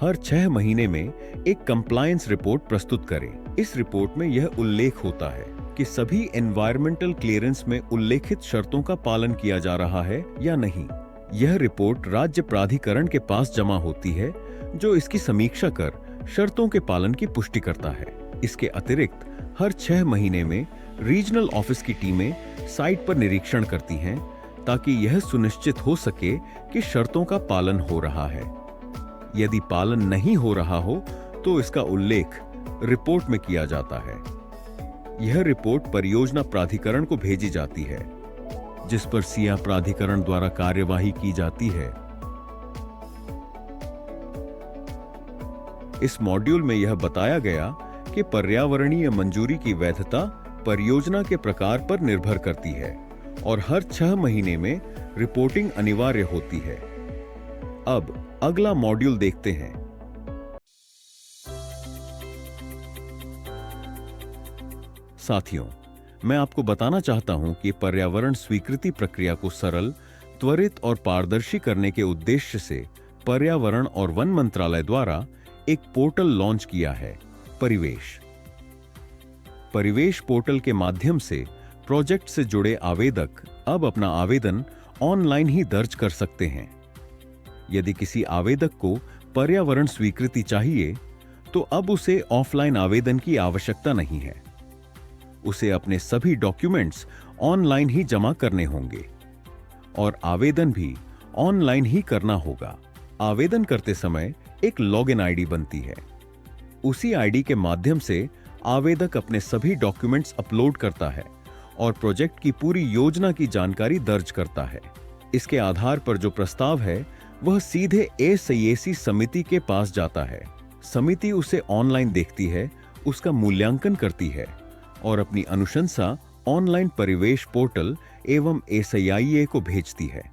हर 6 महीने में एक कंप्लायंस रिपोर्ट प्रस्तुत करें। इस रिपोर्ट में यह उल्लेख होता है कि सभी एनवायरमेंटल क्लियरेंस में उल्लेखित शर्तों का पालन किया जा रहा है या नहीं। यह रिपोर्ट राज्य प्राधिकरण के पास जमा होती है, जो इसकी समीक्षा कर शर्तों के पालन की पुष्टि करता है। इसके अतिरिक्त हर 6 महीने में रीजनल ऑफिस की टीमें साइट पर निरीक्षण करती हैं, ताकि यह सुनिश्चित हो सके कि शर्तों का पालन हो रहा है। यदि पालन नहीं हो रहा हो तो इसका उल्लेख रिपोर्ट में किया जाता है। यह रिपोर्ट परियोजना प्राधिकरण को भेजी जाती है, जिस पर सिया प्राधिकरण द्वारा कार्यवाही की जाती है। इस मॉड्यूल में यह बताया गया कि पर्यावरणीय मंजूरी की वैधता परियोजना के प्रकार पर निर्भर करती है और हर 6 महीने में रिपोर्टिंग अनिवार्य होती है। अब अगला मॉड्यूल देखते हैं। साथियों, मैं आपको बताना चाहता हूं कि पर्यावरण स्वीकृति प्रक्रिया को सरल, त्वरित और पारदर्शी करने के उद्देश्य से पर्यावरण और वन मंत्रालय द्वारा एक पोर्टल लॉन्च किया है, परिवेश। परिवेश पोर्टल के माध्यम से प्रोजेक्ट से जुड़े आवेदक अब अपना आवेदन ऑनलाइन ही दर्ज कर सकते हैं। यदि किसी आवेदक को पर्यावरण स्वीकृति चाहिए, तो अब उसे ऑफलाइन आवेदन की आवश्यकता नहीं है। उसे अपने सभी डॉक्यूमेंट्स ऑनलाइन ही जमा करने होंगे और आवेदन भी ऑनलाइन ही करना होगा। आवेदन करते समय एक लॉगिन आईडी बनती है। उसी आईडी के माध्यम से आवेदक अपने सभी डॉक्यूमेंट्स अपलोड करता है और प्रोजेक्ट की पूरी योजना की जानकारी दर्ज करता है। इसके आधार पर जो प्रस्ताव है वह सीधे SEAC समिति के पास जाता है। समिति उसे ऑनलाइन देखती है, उसका मूल्यांकन करती है और अपनी अनुशंसा ऑनलाइन परिवेश पोर्टल एवं SIIA को भेजती है।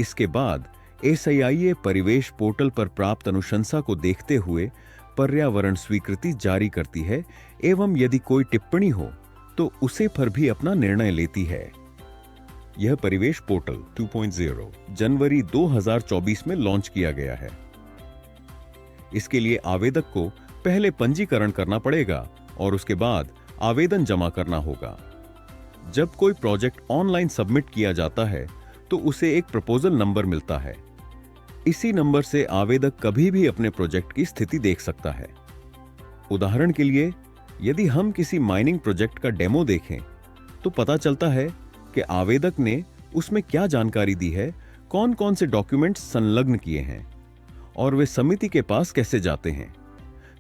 इसके बाद SIIA परिवेश पोर्टल पर प्राप्त अनुशंसा को देखते हुए पर्यावरण स्वीकृति जारी करती है एवं यदि कोई टिप्पणी हो तो उसे पर भी अपना निर्णय लेती है। यह परिवेश पोर्टल 2.0 जनवरी 2024 में लॉन्च किया गया है। इसके लिए आवेदक को पहले पंजीकरण करना पड़ेगा और उसके बाद आवेदन जमा करना होगा। जब कोई प्रोजेक्ट ऑनलाइन सबमिट किया जाता है तो उसे एक प्रपोजल नंबर मिलता है। इसी नंबर से आवेदक कभी भी अपने प्रोजेक्ट की स्थिति देख सकता है। उदाहरण के लिए, यदि हम किसी माइनिंग प्रोजेक्ट का डेमो देखें तो पता चलता है कि आवेदक ने उसमें क्या जानकारी दी है, कौन कौन से डॉक्यूमेंट्स संलग्न किए हैं और वे समिति के पास कैसे जाते हैं।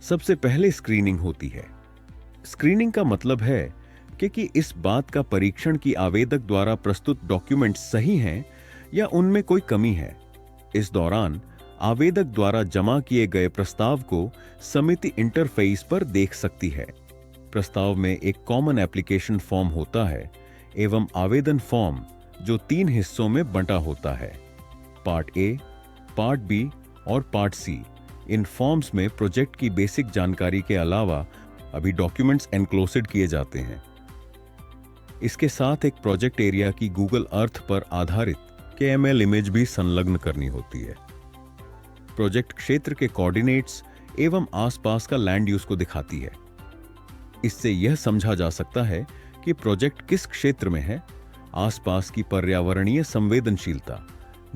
सबसे पहले स्क्रीनिंग होती है। स्क्रीनिंग का मतलब है कि इस बात का परीक्षण कि आवेदक द्वारा प्रस्तुत डॉक्यूमेंट सही हैं या उनमें कोई कमी है। इस दौरान आवेदक द्वारा जमा किए गए प्रस्ताव को समिति इंटरफेस पर देख सकती है। प्रस्ताव में एक कॉमन एप्लीकेशन फॉर्म होता है एवं आवेदन फॉर्म जो 3 हिस्सों में बंटा होता है, पार्ट ए, पार्ट बी और पार्ट सी। इन फॉर्म्स में प्रोजेक्ट की बेसिक जानकारी के अलावा अभी डॉक्यूमेंट्स एनक्लोसेड किए जाते हैं। इसके साथ एक प्रोजेक्ट एरिया की गूगल अर्थ पर आधारित KML इमेज भी संलग्न करनी होती है। प्रोजेक्ट क्षेत्र के कोऑर्डिनेट्स एवं आसपास का लैंड यूज को दिखाती है। इससे यह समझा जा सकता है कि प्रोजेक्ट किस क्षेत्र में है, आसपास की पर्यावरणीय संवेदनशीलता,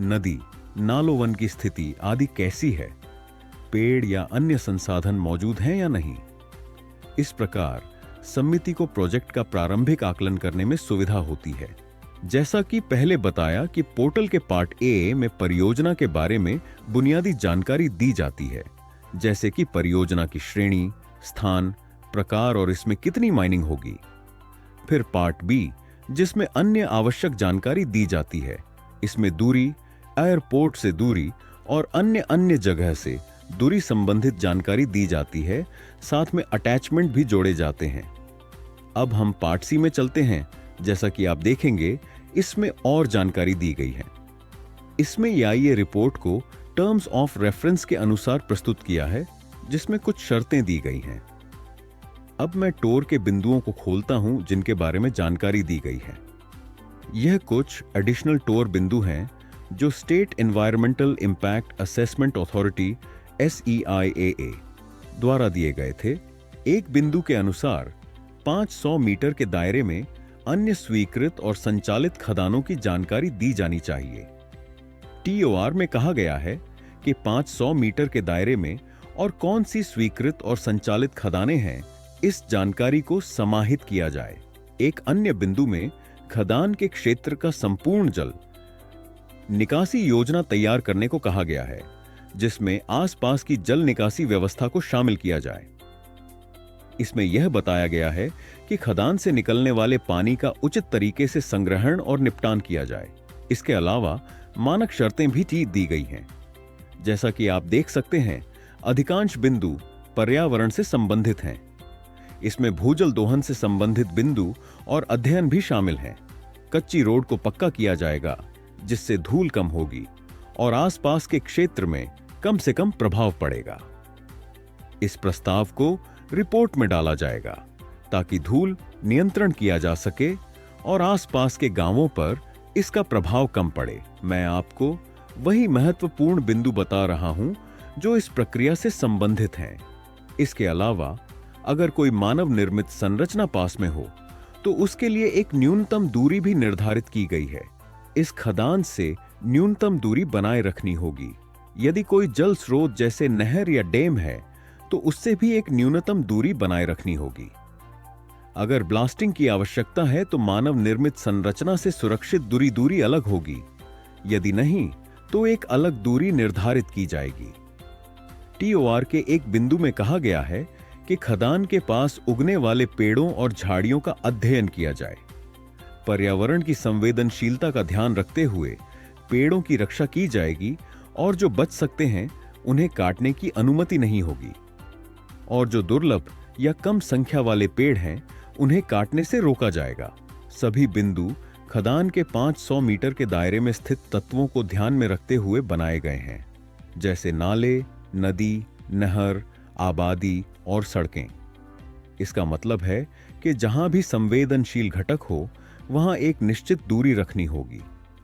नदी, नालों, वन की स्थिति आदि कैसी है, पेड़ या अन्य संसाधन मौजूद हैं या नहीं। इस प्रकार समिति को प्रोजेक्ट का प्रारंभिक आकलन करने में सुविधा होती है। जैसा कि पहले बताया कि पोर्टल के पार्ट ए में परियोजना के बारे में बुनियादी जानकारी दी जाती है, जैसे कि परियोजना की श्रेणी, स्थान, प्रकार और इसमें कितनी माइनिंग होगी। फिर पार्ट बी जिसमें अन्य आवश्यक जानकारी दी जाती है। इसमें दूरी, एयरपोर्ट से दूरी और अन्य जगह से दूरी संबंधित जानकारी दी जाती है, साथ में अटैचमेंट भी जोड़े जाते हैं। अब हम पार्ट सी में चलते हैं। जैसा कि आप देखेंगे इसमें और जानकारी दी गई है। इसमें EIA रिपोर्ट को टर्म्स ऑफ रेफरेंस के अनुसार प्रस्तुत किया है, जिसमें कुछ शर्तें दी गई हैं। अब मैं टोर के बिंदुओं को खोलता हूं जिनके बारे में जानकारी दी गई है। यह कुछ एडिशनल टोर बिंदु हैं जो state environmental impact assessment authority SEIAA द्वारा दिए गए थे। एक बिंदु के अनुसार 500 मीटर के दायरे में अन्य स्वीकृत और संचालित खदानों की जानकारी दी जानी चाहिए। TOR में कहा गया है कि 500 मीटर के दायरे में और कौन सी स्वीकृत और संचालित खदानें हैं, इस जानकारी को समाहित किया जाए। एक अन्य बिंदु में खदान के क्षेत्र का संपूर्ण जल निकासी योजना तैयार करने को कहा गया है, जिसमें आसपास की जल निकासी व्यवस्था को शामिल किया जाए। इसमें यह बताया गया है कि खदान से निकलने वाले पानी का उचित तरीके से संग्रहण और निपटान किया जाए। इसके अलावा मानक शर्तें भी दी गई हैं। जैसा कि आप देख सकते हैं, अधिकांश बिंदु पर्यावरण से संबंधित हैं। इसमें भूजल दोहन से संबंधित बिंदु और अध्ययन भी शामिल हैं। कच्ची रोड को पक्का किया जाएगा, जिससे धूल कम होगी और आसपास के क्षेत्र में कम से कम प्रभाव पड़ेगा। इस प्रस्ताव को रिपोर्ट में डाला जाएगा ताकि धूल नियंत्रण किया जा सके और आसपास के गांवों पर इसका प्रभाव कम पड़े। मैं आपको वही महत्वपूर्ण बिंदु बता रहा हूं जो इस प्रक्रिया से संबंधित हैं। इसके अलावा अगर कोई मानव निर्मित संरचना पास में हो तो उसके लिए एक न्यूनतम दूरी भी निर्धारित की गई है। इस खदान से न्यूनतम दूरी बनाए रखनी होगी। यदि कोई जल स्रोत जैसे नहर या डैम है तो उससे भी एक न्यूनतम दूरी बनाए रखनी होगी। अगर ब्लास्टिंग की आवश्यकता है तो मानव निर्मित संरचना से सुरक्षित दूरी अलग होगी। यदि नहीं तो एक अलग दूरी निर्धारित की जाएगी। TOR के एक बिंदु में कहा गया है कि खदान के पास उगने वाले पेड़ों और झाड़ियों का अध्ययन किया जाए। पर्यावरण की संवेदनशीलता का ध्यान रखते हुए पेड़ों की रक्षा की जाएगी और जो बच सकते हैं उन्हें काटने की अनुमति नहीं होगी, और जो दुर्लभ या कम संख्या वाले पेड़ हैं उन्हें काटने से रोका जाएगा। सभी बिंदु खदान के 500 मीटर के दायरे में स्थित तत्वों को ध्यान में रखते हुए बनाए गए हैं, जैसे नाले, नदी, नहर, आबादी और सड़कें। इसका मतलब है कि जहां भी संवेदनशील घटक हो वहां एक निश्चित दूरी रखनी होगी।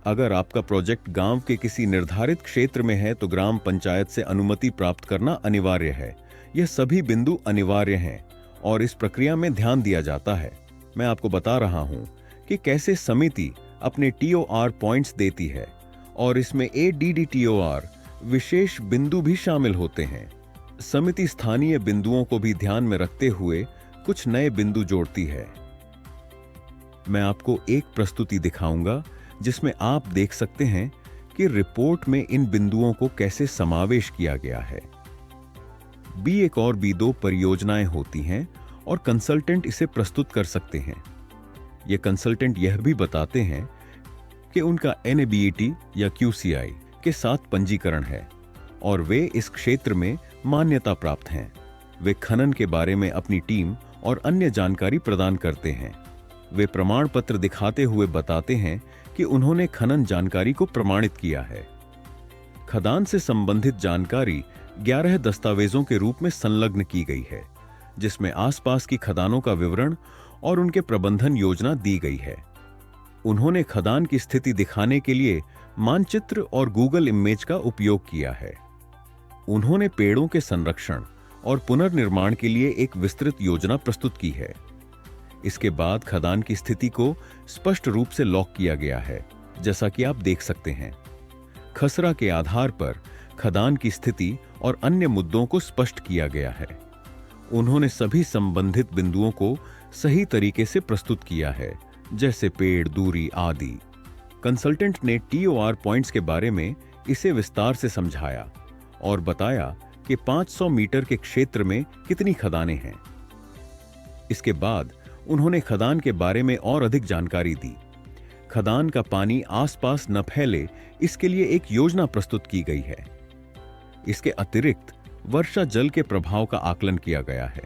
अगर आपका प्रोजेक्ट गांव के किसी निर्धारित क्षेत्र में है तो ग्राम पंचायत से अनुमति प्राप्त करना अनिवार्य है। यह सभी बिंदु अनिवार्य हैं और इस प्रक्रिया में ध्यान दिया जाता है। मैं आपको बता रहा हूं कि कैसे समिति अपने TOR पॉइंट्स देती है, और इसमें ADDTOR विशेष बिंदु भी शामिल होते हैं। समिति स्थानीय बिंदुओं को भी ध्यान में रखते हुए कुछ नए बिंदु जोड़ती है। मैं आपको एक प्रस्तुति दिखाऊंगा जिसमें आप देख सकते हैं कि रिपोर्ट में इन बिंदुओं को कैसे समावेश किया गया है। B1 और B2 परियोजनाएं होती हैं और कंसल्टेंट इसे प्रस्तुत कर सकते हैं। ये कंसल्टेंट यह भी बताते हैं कि उनका NABET या QCI के साथ पंजीकरण है और वे इस क्षेत्र में मान्यता प्राप्त हैं। वे खनन के बारे में अपनी टीम और अन्य जानकारी प्रदान करते हैं। वे प्रमाण पत्र दिखाते हुए बताते हैं कि उन्होंने खनन जानकारी को प्रमाणित किया है। खदान से संबंधित जानकारी 11 दस्तावेजों के रूप में संलग्न की गई है, जिसमें आसपास की खदानों का विवरण और उनके प्रबंधन योजना दी गई है। उन्होंने खदान की स्थिति दिखाने के लिए मानचित्र और गूगल इमेज का उपयोग किया है। उन्होंने पेड़ों के संरक्षण और पुनर्निर्माण के लिए एक विस्तृत योजना प्रस्तुत की है। इसके बाद खदान की स्थिति को स्पष्ट रूप से लॉक किया गया है, जैसा कि आप देख सकते हैं। खसरा के आधार पर खदान की स्थिति और अन्य मुद्दों को स्पष्ट किया गया है। उन्होंने सभी संबंधित बिंदुओं को सही तरीके से प्रस्तुत किया है, जैसे पेड़, दूरी आदि। कंसल्टेंट ने TOR पॉइंट्स के बारे में इसे विस्तार से समझाया और बताया कि 500 मीटर के क्षेत्र में कितनी खदानें हैं। इसके बाद उन्होंने खदान के बारे में और अधिक जानकारी दी। खदान का पानी आसपास न फैले, इसके लिए एक योजना प्रस्तुत की गई है। इसके अतिरिक्त वर्षा जल के प्रभाव का आकलन किया गया है,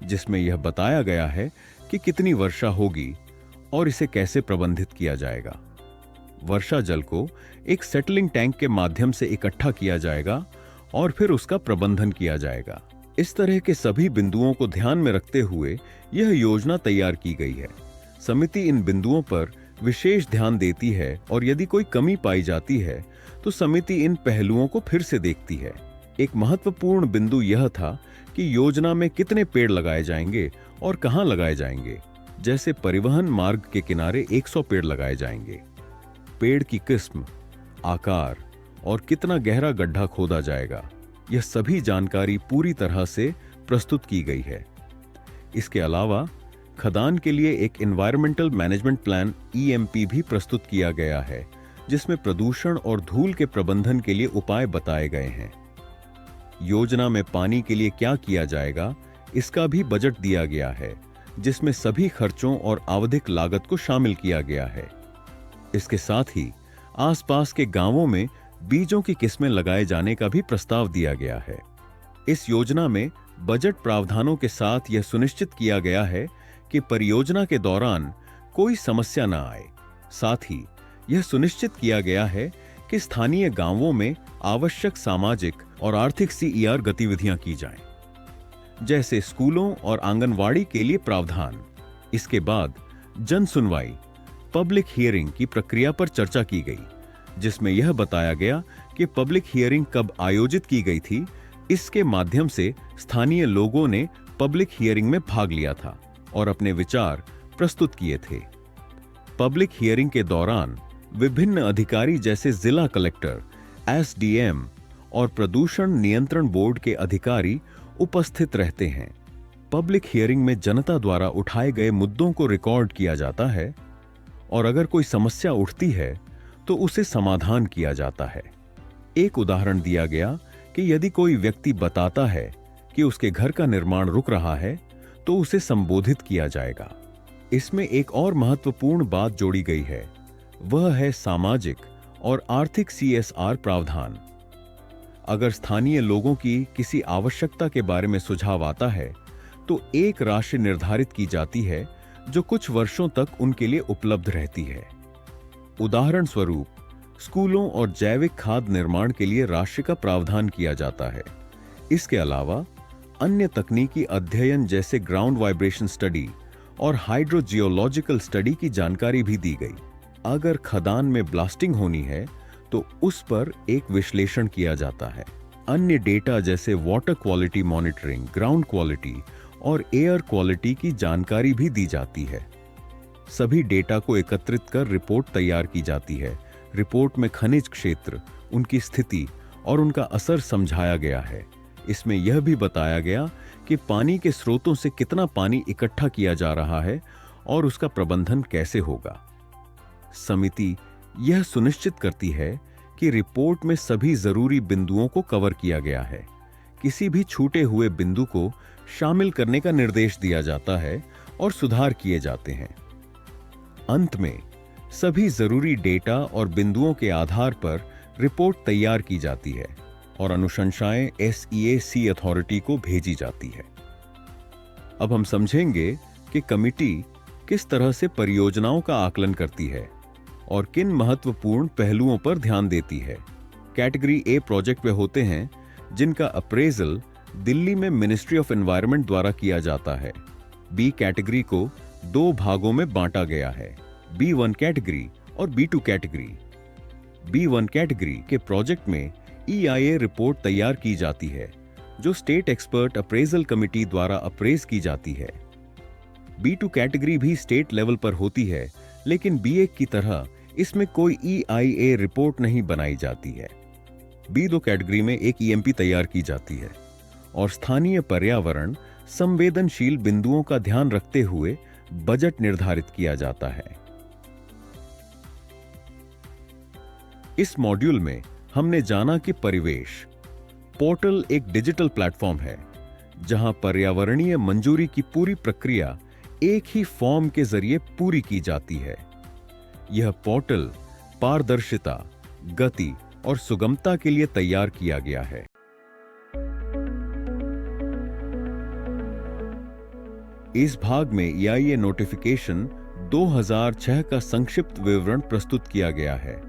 जिसमें यह बताया गया है कि कितनी वर्षा होगी और इसे कैसे प्रबंधित किया जाएगा। वर्षा जल को एक सेटलिंग टैंक के माध्यम से इकट्ठा किया जाएगा और फिर उसका प्रबंधन किया जाएगा। इस तरह के सभी बिंदुओं को ध्यान में रखते हुए यह योजना तैयार की गई है। समिति इन बिंदुओं पर विशेष ध्यान देती है और यदि कोई कमी पाई जाती है तो समिति इन पहलुओं को फिर से देखती है। एक महत्वपूर्ण बिंदु यह था कि योजना में कितने पेड़ लगाए जाएंगे और कहां लगाए जाएंगे। जैसे परिवहन मार्ग के किनारे 100 पेड़ लगाए जाएंगे। पेड़ की किस्म, आकार और कितना गहरा गड्ढा खोदा जाएगा, यह सभी जानकारी पूरी तरह से प्रस्तुत की गई है। इसके अलावा खदान के लिए एक एनवायरमेंटल मैनेजमेंट प्लान EMP भी प्रस्तुत किया गया है, जिसमें प्रदूषण और धूल के प्रबंधन के लिए उपाय बताए गए हैं। योजना में पानी के लिए क्या किया जाएगा, इसका भी बजट दिया गया है, जिसमें सभी खर्चों और आवधिक लागत को शामिल किया गया है। इसके साथ ही आसपास के गांवों में बीजों की किस्में लगाए जाने का भी प्रस्ताव दिया गया है। इस योजना में बजट प्रावधानों के साथ यह सुनिश्चित किया गया है कि परियोजना के दौरान कोई समस्या न आए। साथ ही यह सुनिश्चित किया गया है कि स्थानीय गांवों में आवश्यक सामाजिक और आर्थिक CER गतिविधियां की जाएं, जैसे स्कूलों और आंगनवाड़ी के लिए प्रावधान। इसके बाद जन सुनवाई, पब्लिक हियरिंग की प्रक्रिया पर चर्चा की गई, जिसमें यह बताया गया कि पब्लिक हियरिंग कब आयोजित की गई थी। इसके माध्यम से स्थानीय लोगों ने पब्लिक हियरिंग में भाग लिया था और अपने विचार प्रस्तुत किए थे। पब्लिक हियरिंग के दौरान विभिन्न अधिकारी जैसे जिला कलेक्टर, SDM और प्रदूषण नियंत्रण बोर्ड के अधिकारी उपस्थित रहते हैं। पब्लिक हियरिंग में जनता द्वारा उठाए गए मुद्दों को रिकॉर्ड किया जाता है और अगर कोई समस्या उठती है तो उसे समाधान किया जाता है। एक उदाहरण दिया गया कि यदि कोई व्यक्ति बताता है कि उसके घर का निर्माण रुक रहा है तो उसे संबोधित किया जाएगा। इसमें एक और महत्वपूर्ण बात जोड़ी गई है, वह है सामाजिक और आर्थिक CSR प्रावधान। अगर स्थानीय लोगों की किसी आवश्यकता के बारे में सुझाव आता है तो एक राशि निर्धारित की जाती है जो कुछ वर्षों तक उनके लिए उपलब्ध रहती है। उदाहरण स्वरूप, स्कूलों और जैविक खाद निर्माण के लिए राशि का प्रावधान किया जाता है। इसके अलावा अन्य तकनीकी अध्ययन जैसे ग्राउंड वाइब्रेशन स्टडी और हाइड्रोजियोलॉजिकल स्टडी की जानकारी भी दी गई। अगर खदान में ब्लास्टिंग होनी है तो उस पर एक विश्लेषण किया जाता है। अन्य डेटा जैसे water quality monitoring, ground quality और एयर क्वालिटी की जानकारी भी दी जाती है। सभी डेटा को एकत्रित कर रिपोर्ट तैयार की जाती है। रिपोर्ट में खनिज क्षेत्र, उनकी स्थिति और उनका असर समझाया गया है। इसमें यह भी बताया गया कि पानी के स्रोतों से कितना पानी इकट्ठा किया जा रहा है और उसका प्रबंधन कैसे होगा। समिति यह सुनिश्चित करती है कि रिपोर्ट में सभी जरूरी बिंदुओं को कवर किया गया है। किसी भी छूटे हुए बिंदु को शामिल करने का निर्देश दिया जाता है और सुधार किए जाते हैं। अंत में सभी जरूरी डेटा और बिंदुओं के आधार पर रिपोर्ट तैयार की जाती है और अनुशंसाएं SEAC अथॉरिटी को भेजी जाती है। अब हम समझेंगे कि कमिटी किस तरह से परियोजनाओं का आकलन करती है और किन महत्वपूर्ण पहलुओं पर ध्यान देती है। कैटेगरी A प्रोजेक्ट वे होते हैं जिनका अप्रेजल दिल्ली में मिनिस्ट्री ऑफ एनवायरनमेंट द्वारा किया जाता है। बी कैटेगरी को दो भागों में बांटा गया है, B1 कैटेगरी और B2 कैटेगरी। B1 कैटेगरी के प्रोजेक्ट में EIA रिपोर्ट तैयार की जाती है जो स्टेट एक्सपर्ट अप्रेजल कमिटी द्वारा अप्रेज की जाती है। B2 कैटेगरी भी स्टेट लेवल पर होती है, लेकिन B1 की तरह इसमें कोई EIA रिपोर्ट नहीं बनाई जाती है। B2 कैटेगरी में एक EMP तैयार की जाती है और स्थानीय पर्यावरण संवेदनशील बिंदुओं का ध्यान रखते हुए बजट निर्धारित किया जाता है। इस मॉड्यूल में हमने जाना कि परिवेश पोर्टल एक डिजिटल प्लेटफॉर्म है जहां पर्यावरणीय मंजूरी की पूरी प्रक्रिया एक ही फॉर्म के जरिए पूरी की जाती है। यह पोर्टल पारदर्शिता, गति और सुगमता के लिए तैयार किया गया है। इस भाग में EIA नोटिफिकेशन 2006 का संक्षिप्त विवरण प्रस्तुत किया गया है,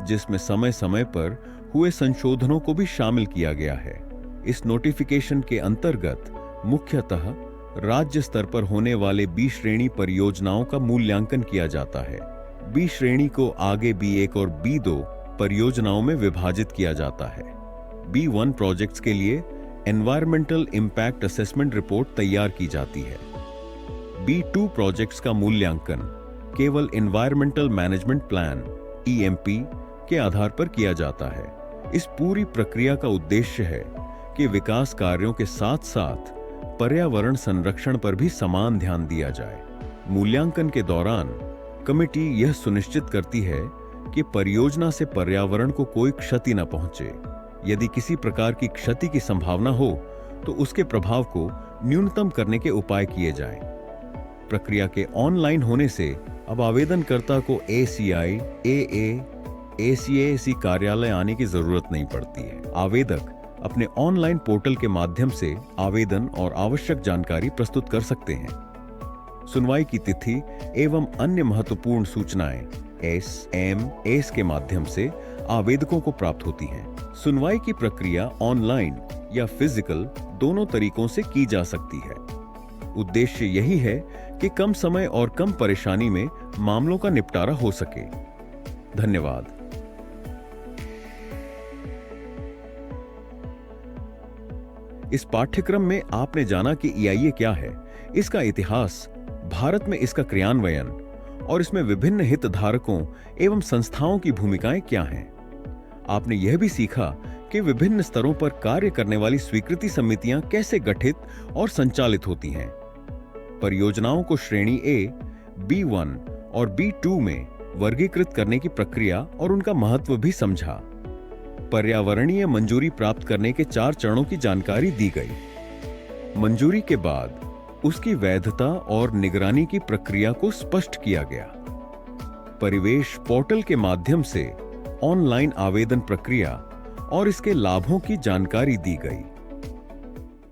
जिसमें समय समय पर हुए संशोधनों को भी शामिल किया गया है। इस नोटिफिकेशन के अंतर्गत मुख्यतः राज्य स्तर पर होने वाले B श्रेणी परियोजनाओं का मूल्यांकन किया जाता है। B श्रेणी को आगे B1 और B2 परियोजनाओं में विभाजित किया जाता है। B1 प्रोजेक्ट्स के लिए एनवायरमेंटल इंपैक्ट असेसमेंट रिपोर्ट तैयार की जाती है। B2 प्रोजेक्ट्स का मूल्यांकन केवल एनवायरमेंटल मैनेजमेंट प्लान EMP के आधार पर किया जाता है। इस पूरी प्रक्रिया का उद्देश्य है कि विकास कार्यों के साथ साथ पर्यावरण संरक्षण पर भी समान ध्यान दिया जाए। मूल्यांकन के दौरान कमेटी यह सुनिश्चित करती है कि परियोजना से पर्यावरण को कोई क्षति न पहुंचे। यदि किसी प्रकार की क्षति की संभावना हो तो उसके प्रभाव को न्यूनतम करने के उपाय किए जाएं। प्रक्रिया के ऑनलाइन होने से अब आवेदनकर्ता को ACI, AA, ACAC कार्यालय आने की जरूरत नहीं पड़ती है। आवेदक अपने ऑनलाइन पोर्टल के माध्यम से आवेदन और आवश्यक जानकारी प्रस्तुत कर सकते हैं। सुनवाई की तिथि एवं अन्य महत्वपूर्ण सूचनाएं SMS के माध्यम से आवेदकों को प्राप्त होती हैं। सुनवाई की प्रक्रिया ऑनलाइन या फिजिकल दोनों तरीकों से की जा सकती है। उद्देश्य यही है कि कम समय और कम परेशानी में मामलों का निपटारा हो सके। धन्यवाद। इस पाठ्यक्रम में आपने जाना कि EIA क्या है, इसका इतिहास, भारत में इसका क्रियान्वयन और इसमें विभिन्न हितधारकों एवं संस्थाओं की भूमिकाएं क्या हैं। आपने यह भी सीखा कि विभिन्न स्तरों पर कार्य करने वाली स्वीकृति समितियां कैसे गठित और संचालित होती हैं। परियोजनाओं को श्रेणी A, B1 और B2 में वर्गीकृत करने की प्रक्रिया और उनका महत्व भी समझा। पर्यावरणीय मंजूरी प्राप्त करने के 4 चरणों की जानकारी दी गई। मंजूरी के बाद उसकी वैधता और निगरानी की प्रक्रिया को स्पष्ट किया गया। परिवेश पोर्टल के माध्यम से ऑनलाइन आवेदन प्रक्रिया और इसके लाभों की जानकारी दी गई।